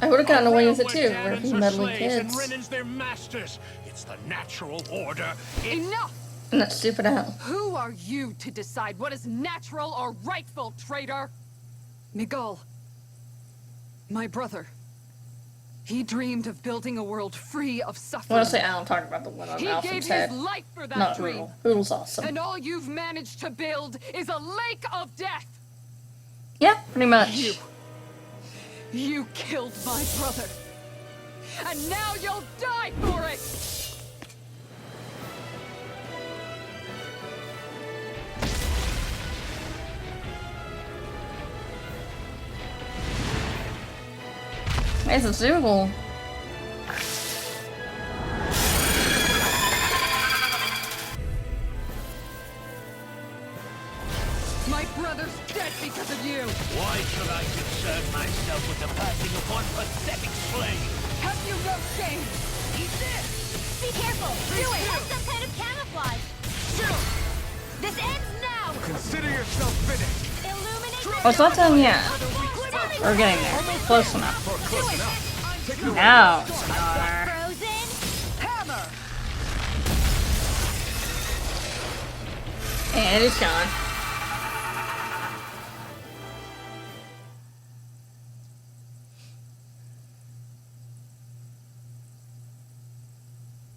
I would have gotten away with it Where too, where Danons he are meddling slaves and kids. Renans their masters. It's the natural order. Enough! And that stupid owl. Who are you to decide what is natural or rightful, traitor? Miguel. My brother. He dreamed of building a world free of suffering. When I say owl, I'm talking about the one on He Alpha's gave head. his life for that Not dream. Hoodle. Hoodle's awesome. And all you've managed to build is a lake of death. Yeah, pretty much. You killed my brother. And now you'll die for it! It's a Zoogle. My brother's dead because of you! Why should I concern myself with the passing of one pathetic slave? Have you no shame? He's dead! Be careful! Do it! Have some kind of camouflage! Sure! This ends now! Consider yourself finished. Illuminate Oh, it's not done yet. We're getting there. Close enough. Now, Star. Frozen hammer! And it's gone.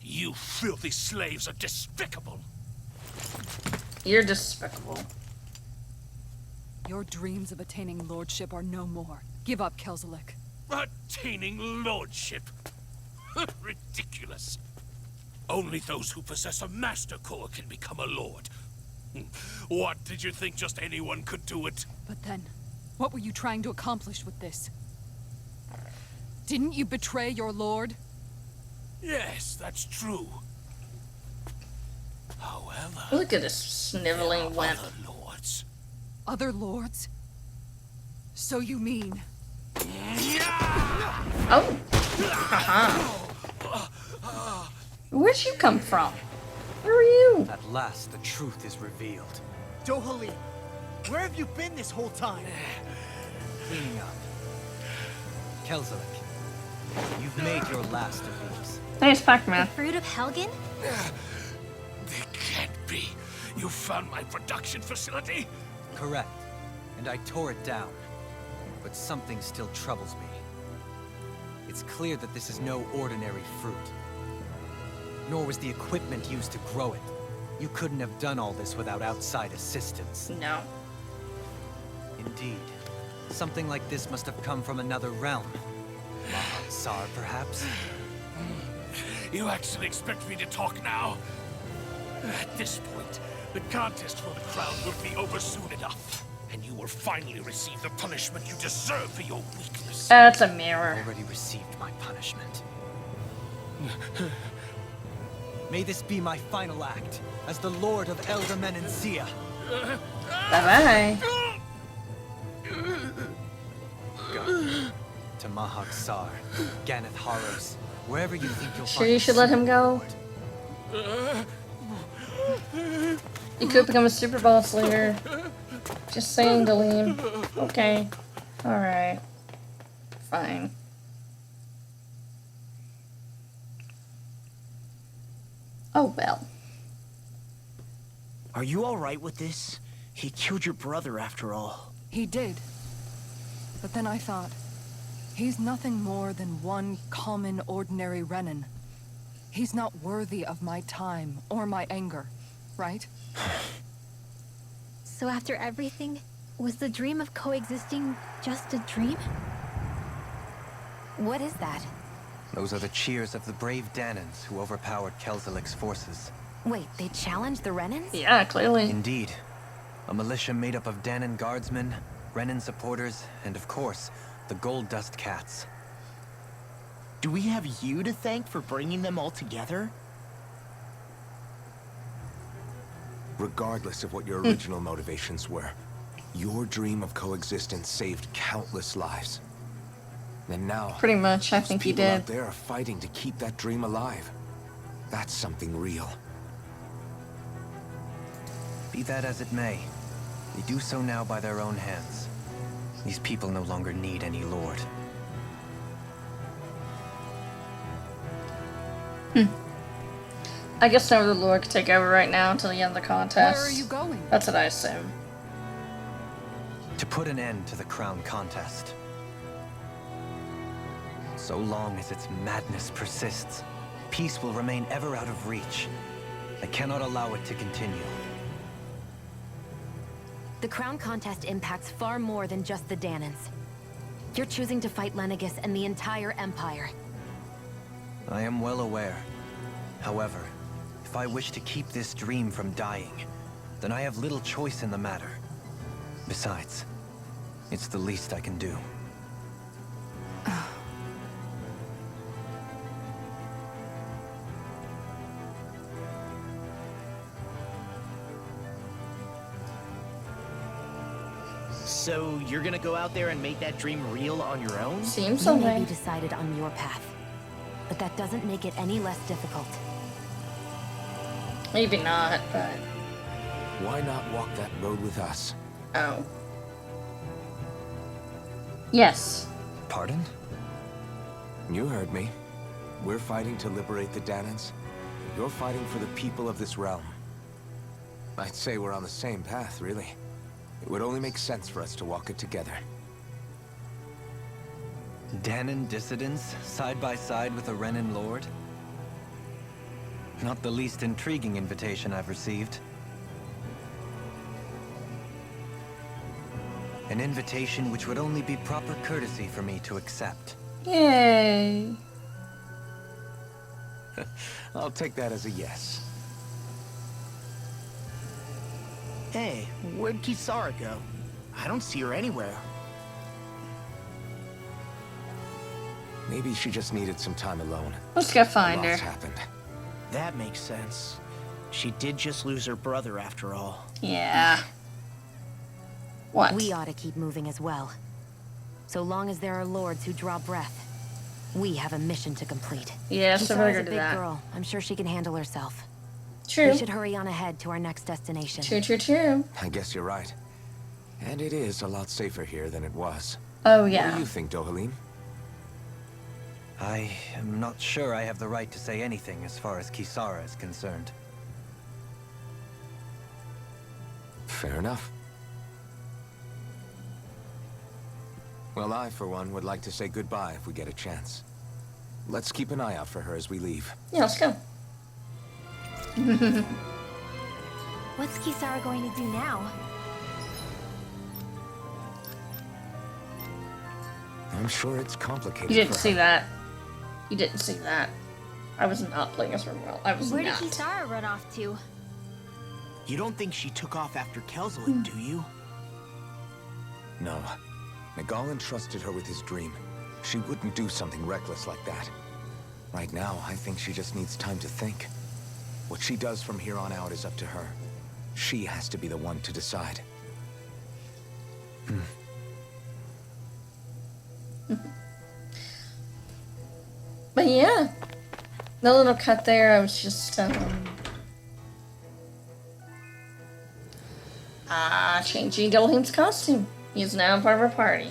You filthy slaves are despicable. You're despicable. Your dreams of attaining lordship are no more. Give up, Kelzelik. Attaining lordship. Ridiculous. Only those who possess a master core can become a lord. What, did you think just anyone could do it? But then, what were you trying to accomplish with this? Didn't you betray your lord? Yes, that's true. However, Look at this sniveling wimp. other lords. Other lords? So you mean... Oh! Haha. Where'd you come from? Where are you? At last, the truth is revealed. Dohalim, where have you been this whole time? Cleaning up. Kelzelik, you've made your last of these. Thanks, Pac-Man. Fruit of Helgen? They can't be. You found my production facility? Correct. And I tore it down. But something still troubles me. It's clear that this is no ordinary fruit. Nor was the equipment used to grow it. You couldn't have done all this without outside assistance. No. Indeed. Something like this must have come from another realm. Mahad-Sar, perhaps? You actually expect me to talk now? At this point, the contest for the crown will be over soon enough. And you will finally receive the punishment you deserve for your weakness. That's a mirror. Already received my punishment. May this be my final act as the Lord of Elder Menancia. Bye-bye. Go. To Mahad-Sar, Ganeth Haros, wherever you think you'll Sure find you should let him go? You could become a super boss later. Just saying, Dalim. Okay. Alright. Fine. Oh well. Are you alright with this? He killed your brother after all. He did. But then I thought, he's nothing more than one common, ordinary Renan. He's not worthy of my time or my anger, right? So after everything, was the dream of coexisting just a dream? What is that? Those are the cheers of the brave Danons who overpowered Kelzelik's forces. Wait, they challenged the Renans? Yeah, clearly. Indeed. A militia made up of Danon guardsmen, Renan supporters, and of course, the Gold Dust Cats. Do we have you to thank for bringing them all together? Regardless of what your original motivations were, your dream of coexistence saved countless lives. And now, Pretty much, I those think he people did. out there are fighting to keep that dream alive. That's something real. Be that as it may, they do so now by their own hands. These people no longer need any lord. I guess no, the Lord could take over right now until the end of the contest. Where are you going? That's what I assume. To put an end to the crown contest. So long as its madness persists, peace will remain ever out of reach. I cannot allow it to continue. The crown contest impacts far more than just the Danans. You're choosing to fight Lenegis and the entire Empire. I am well aware. However, if I wish to keep this dream from dying, then I have little choice in the matter. Besides, it's the least I can do. So you're gonna go out there and make that dream real on your own? Seems so You may way. be decided on your path, but that doesn't make it any less difficult. Maybe not, but... Why not walk that road with us? Oh. Yes. Pardon? You heard me. We're fighting to liberate the Danans. You're fighting for the people of this realm. I'd say we're on the same path, really. It would only make sense for us to walk it together. Danan dissidents, side by side with a Renan lord? Not the least intriguing invitation I've received. An invitation which would only be proper courtesy for me to accept. Yay. I'll take that as a yes. Hey, where'd Kisara go? I don't see her anywhere. Maybe she just needed some time alone. Let's go find A her. lot's happened. That makes sense. She did just lose her brother after all. Yeah. What? We ought to keep moving as well. So long as there are lords who draw breath, we have a mission to complete. Yeah, so we're Kisara's gonna a do big that. girl. I'm sure she can handle herself. True. We should hurry on ahead to our next destination. True. I guess you're right. And it is a lot safer here than it was. Oh, What yeah. do you think, Dohalim? I am not sure I have the right to say anything as far as Kisara is concerned. Fair enough. Well, I, for one, would like to say goodbye if we get a chance. Let's keep an eye out for her as we leave. Yeah, let's go. What's Kisara going to do now? I'm sure it's complicated. You didn't for see her. that. You didn't see that. I was not playing as well. I was Where did not. Kisara run off to? You don't think she took off after Kelzoid, do you? No. Nagal entrusted her with his dream. She wouldn't do something reckless like that. Right now, I think she just needs time to think. What she does from here on out is up to her. She has to be the one to decide. But yeah. The little cut there, I was just, changing Dohalim's costume. He's now part of our party.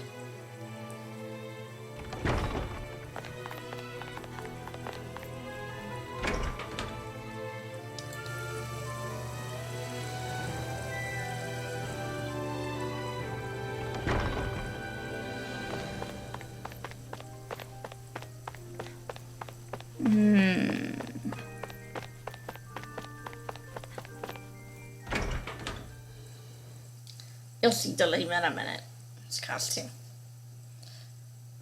You'll see Dohalim in a minute. His costume.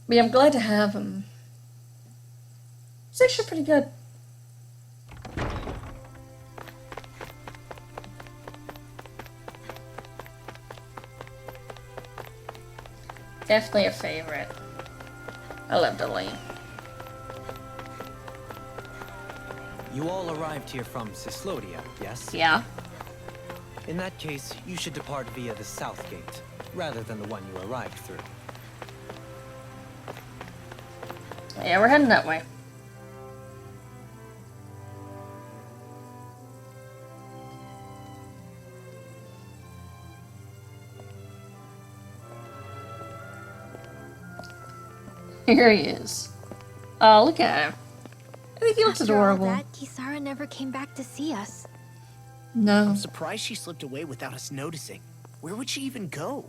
But yeah, I'm glad to have him. It's actually pretty good. Definitely a favorite. I love Dohalim. You all arrived here from Cislodia, yes? Yeah. In that case, you should depart via the south gate, rather than the one you arrived through. Yeah, we're heading that way. Here he is. Oh, look at him. I think he looks After adorable. all that, Kisara never came back to see us. No. I'm surprised she slipped away without us noticing. Where would she even go?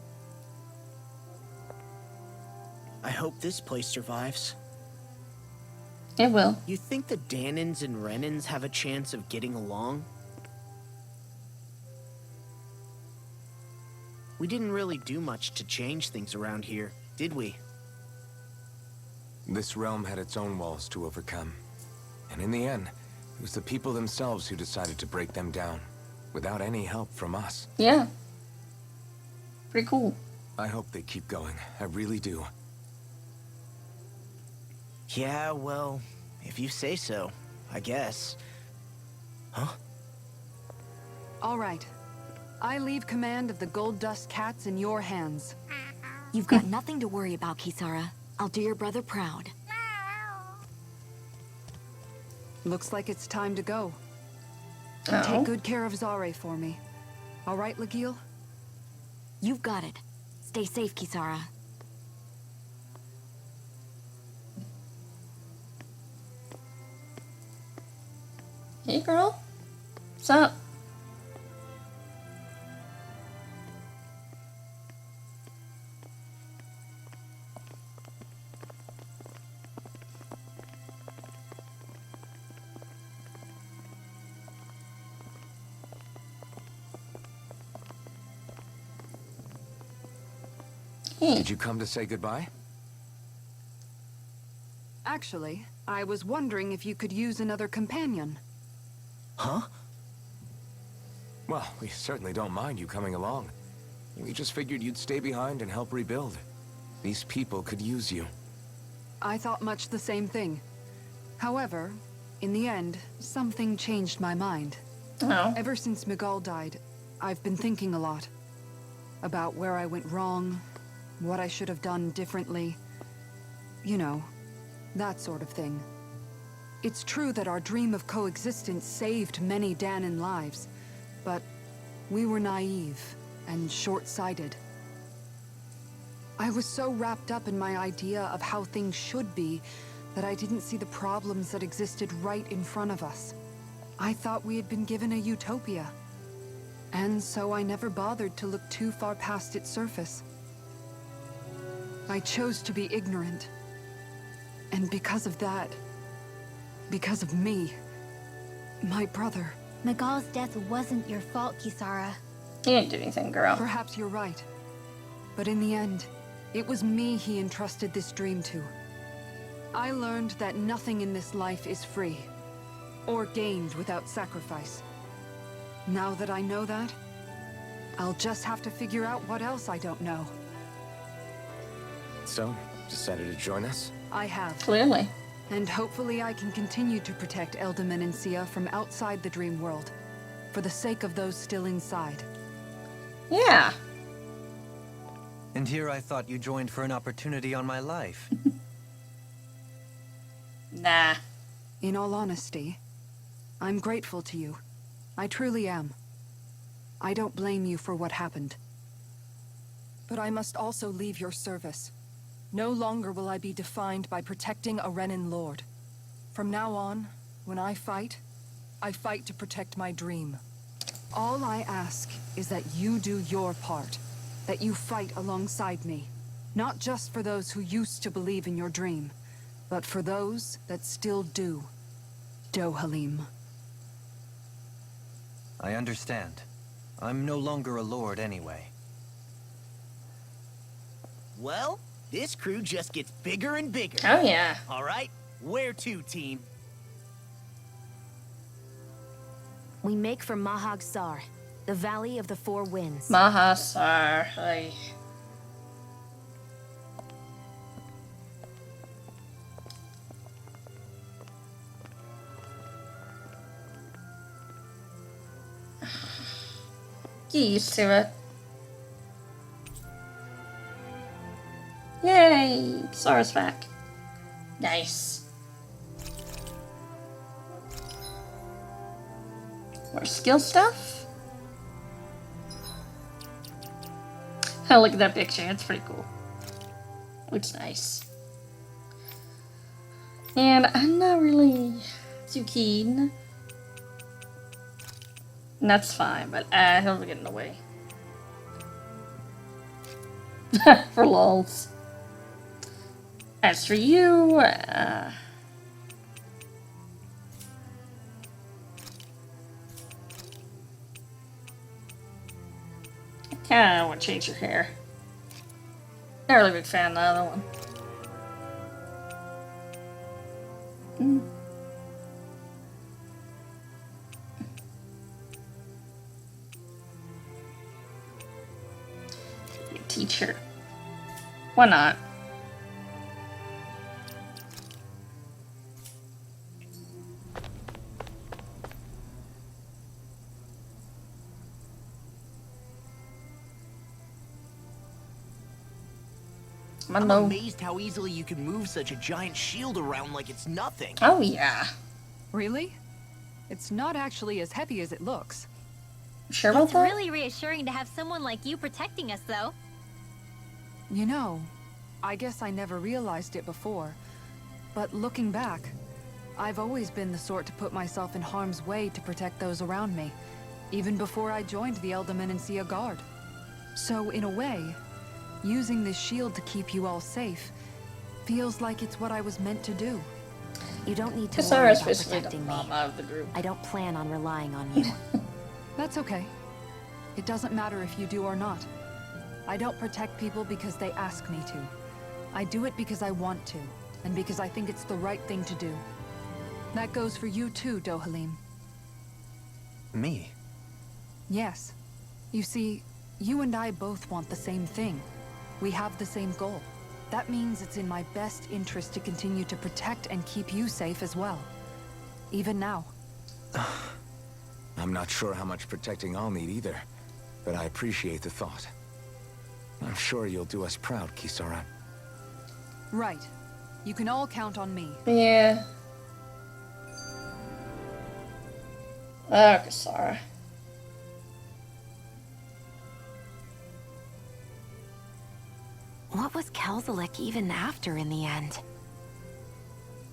I hope this place survives. It will. You think the Danins and Renins have a chance of getting along? We didn't really do much to change things around here, did we? This realm had its own walls to overcome. And in the end, it was the people themselves who decided to break them down, without any help from us. Yeah. Pretty cool. I hope they keep going. I really do. Yeah, well, if you say so, I guess. Huh? All right. I leave command of the Gold Dust Cats in your hands. You've got nothing to worry about, Kisara. I'll do your brother proud. Looks like it's time to go. Oh. Take good care of Zare for me. All right, Legil? You've got it. Stay safe, Kisara. Hey, girl. What's up? Hey. Did you come to say goodbye? Actually, I was wondering if you could use another companion. Huh? Well, we certainly don't mind you coming along. We just figured you'd stay behind and help rebuild. These people could use you. I thought much the same thing. However, in the end, something changed my mind. Oh. Ever since Miguel died, I've been thinking a lot. About where I went wrong, what I should have done differently. You know, that sort of thing. It's true that our dream of coexistence saved many Danan lives, but we were naive and short-sighted. I was so wrapped up in my idea of how things should be that I didn't see the problems that existed right in front of us. I thought we had been given a utopia. And so I never bothered to look too far past its surface. I chose to be ignorant. And because of that, because of me, my brother... Miguel's death wasn't your fault, Kisara. You didn't do anything, girl. Perhaps you're right. But in the end, it was me he entrusted this dream to. I learned that nothing in this life is free, or gained without sacrifice. Now that I know that, I'll just have to figure out what else I don't know. So, decided to join us? I have. Clearly. And hopefully I can continue to protect Eldaman and Sia from outside the dream world, for the sake of those still inside. Yeah. And here I thought you joined for an opportunity on my life. Nah. In all honesty, I'm grateful to you. I truly am. I don't blame you for what happened. But I must also leave your service. No longer will I be defined by protecting a Renin Lord. From now on, when I fight to protect my dream. All I ask is that you do your part. That you fight alongside me. Not just for those who used to believe in your dream, but for those that still do. Dohalim. I understand. I'm no longer a lord anyway. Well, this crew just gets bigger and bigger. Oh, yeah. All right, where to, team? We make for Mahag Sar, the Valley of the Four Winds. Mahasar. Ay. Get used to it. Yay! Sora's back. Nice. More skill stuff? Oh, look at that picture. It's pretty cool. Looks nice. And I'm not really too keen. And that's fine, but he'll get in the way. For lols. As for you, I kinda want to change your hair. Not really a big fan of the other one. Teacher. Why not? I'm amazed how easily you can move such a giant shield around like it's nothing. Oh yeah. Really? It's not actually as heavy as it looks. Sure about It's that? really reassuring to have someone like you protecting us, though. You know, I guess I never realized it before. But looking back, I've always been the sort to put myself in harm's way to protect those around me, even before I joined the Elder Guard. So in a way, using this shield to keep you all safe feels like it's what I was meant to do. You don't need to worry Kasara's about basically the protecting me. mom out of the group. I don't plan on relying on you. That's okay. It doesn't matter if you do or not. I don't protect people because they ask me to. I do it because I want to, and because I think it's the right thing to do. That goes for you too, Dohalim. Me? Yes. You see, you and I both want the same thing. We have the same goal. That means it's in my best interest to continue to protect and keep you safe as well. Even now. I'm not sure how much protecting I'll need either, but I appreciate the thought. I'm sure you'll do us proud, Kisara. Right. You can all count on me. Yeah. Oh, Kasara. What was Kelzalik even after in the end?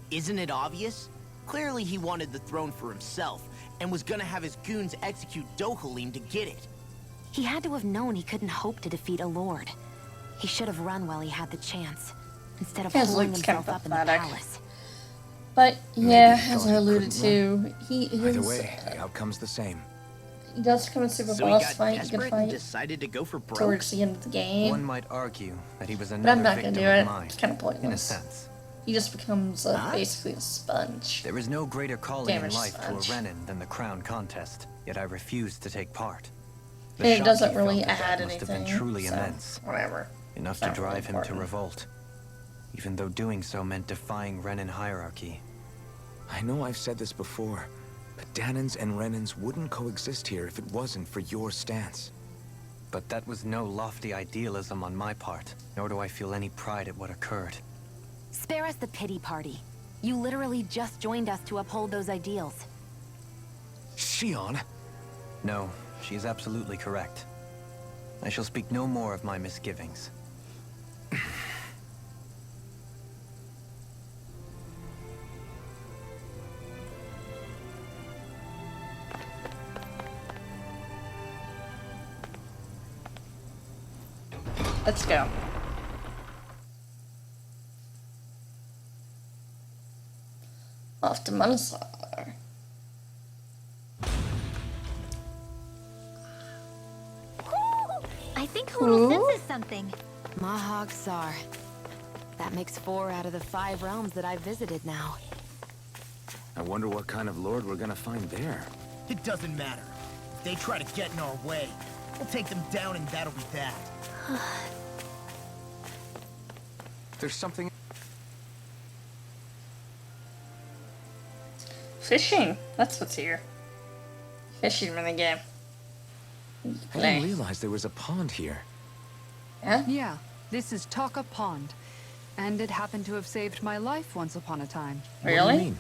Isn't it obvious? Clearly he wanted the throne for himself, and was gonna have his goons execute Dohalim to get it. He had to have known he couldn't hope to defeat a lord. He should have run while he had the chance, instead of holding Looks kind himself of up in the pathetic. palace. But yeah, as I alluded to, Either way, the outcome's the same. he does come into a So he boss got fight, you desperate can and fight decided to go for broke? towards the end of the game. One might argue that he was But I'm another not gonna victim do of it. mine, It's kind of in a pointless. sense. He just becomes basically a sponge. There is no greater calling in Damage life sponge. to a Renin than the crown contest, yet I refused to take part. And it shock doesn't he really felt at that add must have anything. been truly so, immense. Whatever. Enough It's to not really drive him to important. revolt. Even though doing so meant defying Renin hierarchy. I know I've said this before, but Danans and Renins wouldn't coexist here if it wasn't for your stance. But that was no lofty idealism on my part, nor do I feel any pride at what occurred. Spare us the pity party. You literally just joined us to uphold those ideals. Shion? No, she is absolutely correct. I shall speak no more of my misgivings. Let's go. Off to Manasar. I think a little Ooh. senses something. Mahag Sar. That makes 4 out of the 5 realms that I've visited now. I wonder what kind of lord we're gonna find there. It doesn't matter. If they try to get in our way, we'll take them down and that'll be that. There's something... Fishing. That's what's here. Fishing minigame. I didn't realize there was a pond here. Yeah? Yeah, this is Taka Pond. And it happened to have saved my life once upon a time. Really? What do you mean?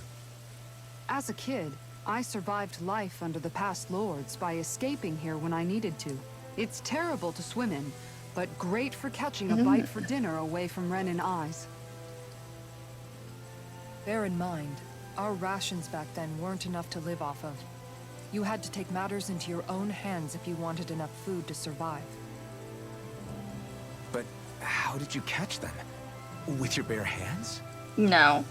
As a kid, I survived life under the past lords by escaping here when I needed to. It's terrible to swim in, but great for catching a bite for dinner away from Ren and eyes. Bear in mind, our rations back then weren't enough to live off of. You had to take matters into your own hands if you wanted enough food to survive. But how did you catch them? With your bare hands? No.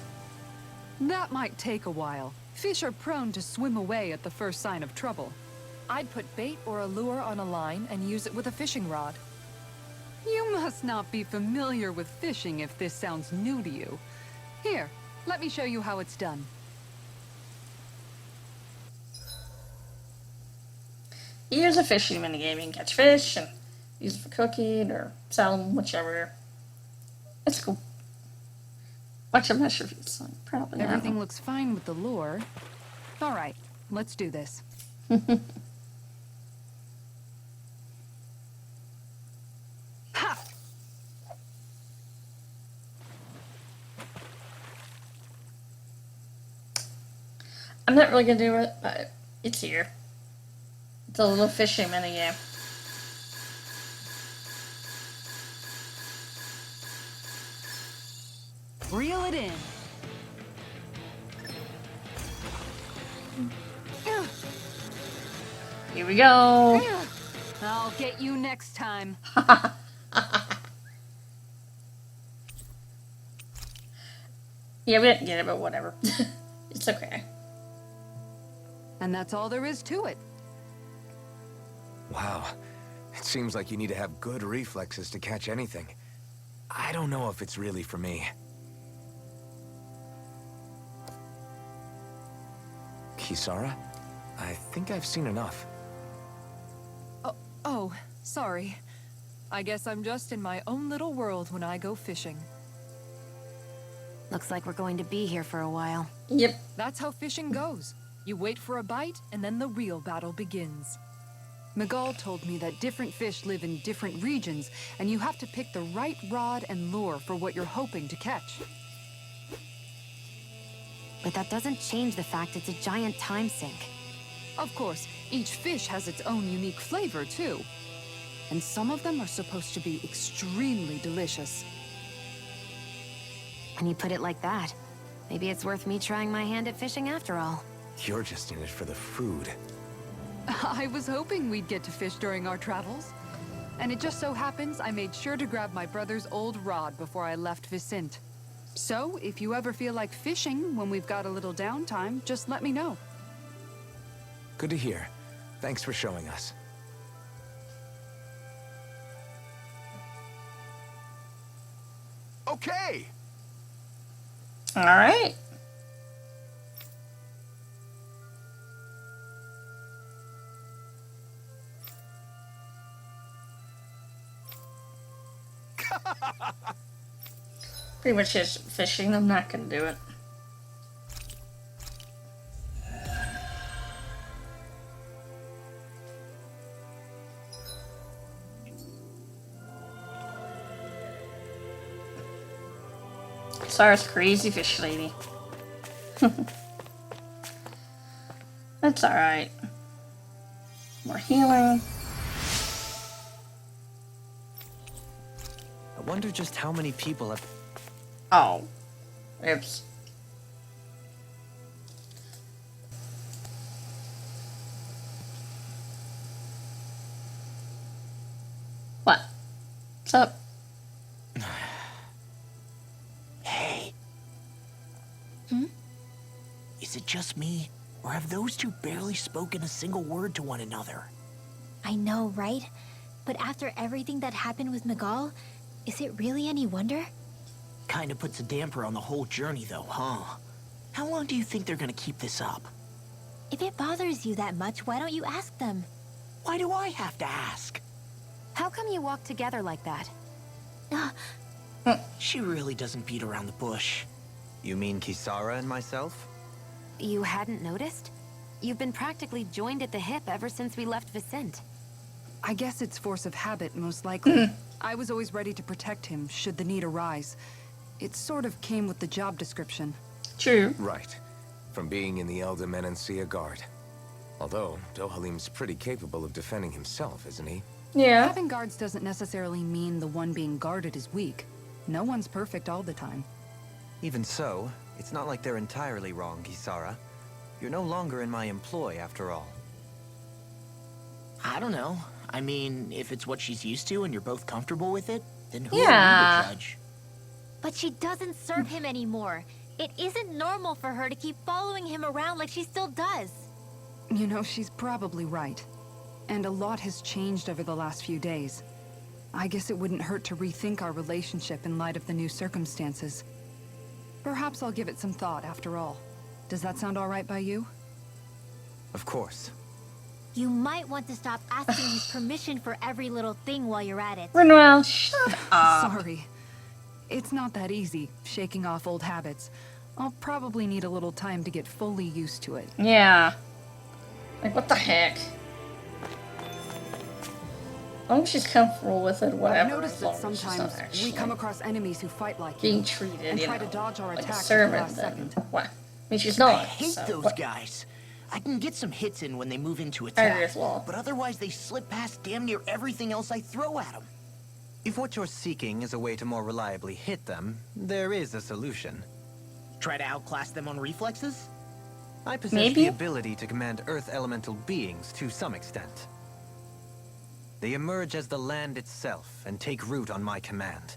That might take a while. Fish are prone to swim away at the first sign of trouble. I'd put bait or a lure on a line and use it with a fishing rod. You must not be familiar with fishing if this sounds new to you. Here, let me show you how it's done. Use a fishing minigame. You can catch fish and use it for cooking or sell them, whichever. It's cool. Watch a measure if it's like, probably Everything not. looks fine with the lure. All right, let's do this. Ha! I'm not really gonna do it, but it's here. It's a little fishing minigame. Reel it in. Here we go. I'll get you next time. Yeah, we didn't get it, but whatever. It's okay. And that's all there is to it. Wow. It seems like you need to have good reflexes to catch anything. I don't know if it's really for me. Kisara? I think I've seen enough. Oh, sorry. I guess I'm just in my own little world when I go fishing. Looks like we're going to be here for a while. Yep. That's how fishing goes. You wait for a bite, and then the real battle begins. Miguel told me that different fish live in different regions, and you have to pick the right rod and lure for what you're hoping to catch. But that doesn't change the fact it's a giant time sink. Of course, each fish has its own unique flavor, too. And some of them are supposed to be extremely delicious. When you put it like that, maybe it's worth me trying my hand at fishing after all. You're just in it for the food. I was hoping we'd get to fish during our travels. And it just so happens I made sure to grab my brother's old rod before I left Vicente. So, if you ever feel like fishing when we've got a little downtime, just let me know. Good to hear. Thanks for showing us. Okay! All right. Pretty much just fishing. I'm not gonna do it. Sarah's crazy fish lady. That's alright. More healing. I wonder just how many people have... Oh. Oops. What? What's up? Hey. Is it just me? Or have those two barely spoken a single word to one another? I know, right? But after everything that happened with Miguel, is it really any wonder? Kinda puts a damper on the whole journey though, huh? How long do you think they're gonna keep this up? If it bothers you that much, why don't you ask them? Why do I have to ask? How come you walk together like that? She really doesn't beat around the bush. You mean Kisara and myself? You hadn't noticed? You've been practically joined at the hip ever since we left Vicente. I guess it's force of habit, most likely. I was always ready to protect him, should the need arise. It sort of came with the job description. True. Right. From being in the Elder Menancia Guard. Although, Dohalim's pretty capable of defending himself, isn't he? Yeah. Having guards doesn't necessarily mean the one being guarded is weak. No one's perfect all the time. Even so, it's not like they're entirely wrong, Kisara. You're no longer in my employ, after all. I don't know. I mean, if it's what she's used to and you're both comfortable with it, then who Yeah. are we to judge? But she doesn't serve him anymore. It isn't normal for her to keep following him around like she still does. You know, she's probably right. And a lot has changed over the last few days. I guess it wouldn't hurt to rethink our relationship in light of the new circumstances. Perhaps I'll give it some thought after all. Does that sound all right by you? Of course. You might want to stop asking his permission for every little thing while you're at it. Rinwell, shut up. Sorry. It's not that easy, shaking off old habits. I'll probably need a little time to get fully used to it. Yeah. Like, what the heck? As long as she's comfortable with it, whatever. I've noticed as that long as she's not sometimes actually we come across enemies who fight like being you treated, and you try know, to dodge our like a attacks at the servant. last Then second. what? I mean, she's not. I hate so those what? guys. I can get some hits in when they move into I agree attack, as well. but otherwise they slip past damn near everything else I throw at them. If what you're seeking is a way to more reliably hit them, there is a solution. Try to outclass them on reflexes? I possess Maybe? the ability to command Earth elemental beings to some extent. They emerge as the land itself and take root on my command.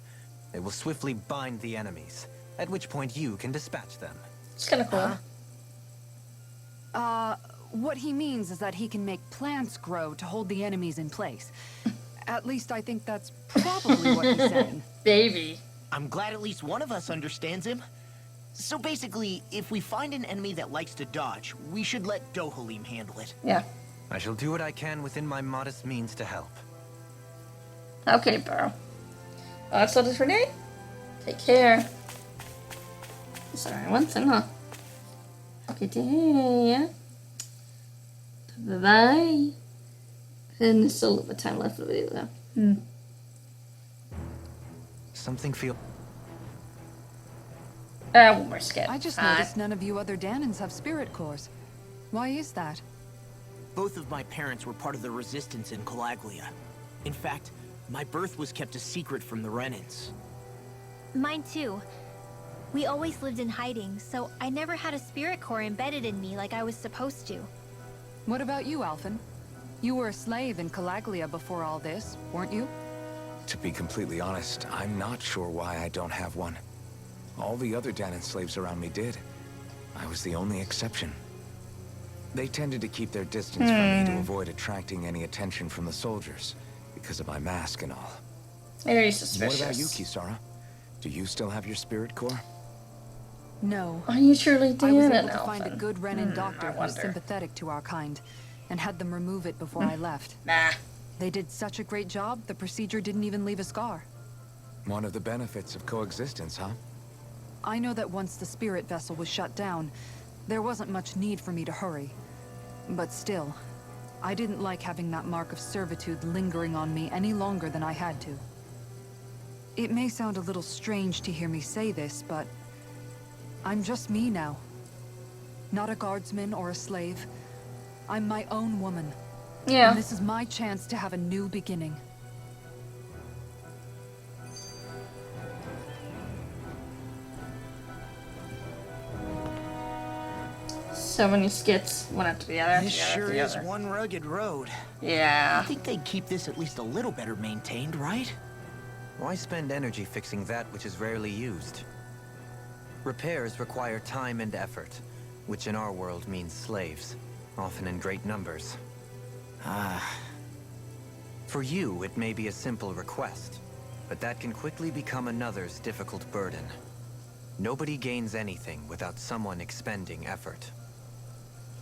They will swiftly bind the enemies, at which point you can dispatch them. It's kind of cool. What he means is that he can make plants grow to hold the enemies in place. At least I think that's probably what he's saying. Baby. I'm glad at least one of us understands him. So basically, if we find an enemy that likes to dodge, we should let Dohalim handle it. Yeah. I shall do what I can within my modest means to help. Okay, bro. That's all for today. Take care. Sorry, one thing, huh? Okay, day. Bye-bye. And there's still a little bit of time left of the video, though. Something feel... One more skip. I just noticed none of you other Danans have spirit cores. Why is that? Both of my parents were part of the resistance in Calaglia. In fact, my birth was kept a secret from the Renans. Mine too. We always lived in hiding, so I never had a spirit core embedded in me like I was supposed to. What about you, Alphen? You were a slave in Calaglia before all this, weren't you? To be completely honest, I'm not sure why I don't have one. All the other Danan slaves around me did. I was the only exception. They tended to keep their distance from me to avoid attracting any attention from the soldiers, because of my mask and all. Very suspicious. What about you, Kisara? Do you still have your spirit core? No. Oh, you surely did. I was able an to find a Alphen. good Renan doctor I who was wonder. sympathetic to our kind, and had them remove it before I left. Nah. They did such a great job, the procedure didn't even leave a scar. One of the benefits of coexistence, huh? I know that once the spirit vessel was shut down, there wasn't much need for me to hurry. But still, I didn't like having that mark of servitude lingering on me any longer than I had to. It may sound a little strange to hear me say this, but I'm just me now. Not a guardsman or a slave. I'm my own woman. Yeah. And this is my chance to have a new beginning. So many skits, one after the other. This after sure the is other. one rugged road. Yeah. I think they'd keep this at least a little better maintained, right? Why spend energy fixing that which is rarely used? Repairs require time and effort, which in our world means slaves, often in great numbers. For you, it may be a simple request, but that can quickly become another's difficult burden. Nobody gains anything without someone expending effort.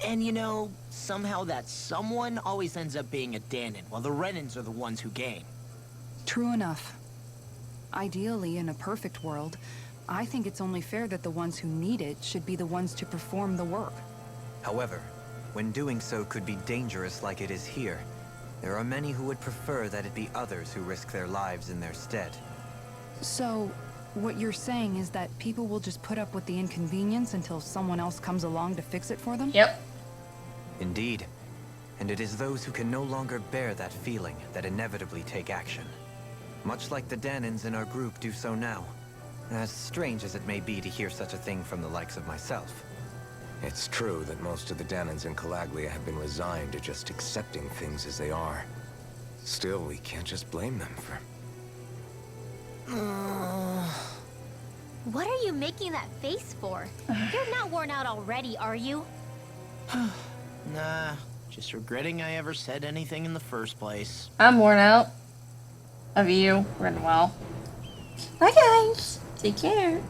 And you know, somehow that someone always ends up being a Danan, while the Renans are the ones who gain. True enough. Ideally, in a perfect world, I think it's only fair that the ones who need it should be the ones to perform the work. However, when doing so could be dangerous like it is here, There are many who would prefer that it be others who risk their lives in their stead. So, what you're saying is that people will just put up with the inconvenience until someone else comes along to fix it for them? Yep. Indeed. And it is those who can no longer bear that feeling that inevitably take action. Much like the Danans in our group do so now. As strange as it may be to hear such a thing from the likes of myself. It's true that most of the Danans in Calaglia have been resigned to just accepting things as they are. Still, we can't just blame them for... What are you making that face for? You're not worn out already, are you? Nah, just regretting I ever said anything in the first place. I'm worn out. Of you, Renwell. Bye, guys. Take care.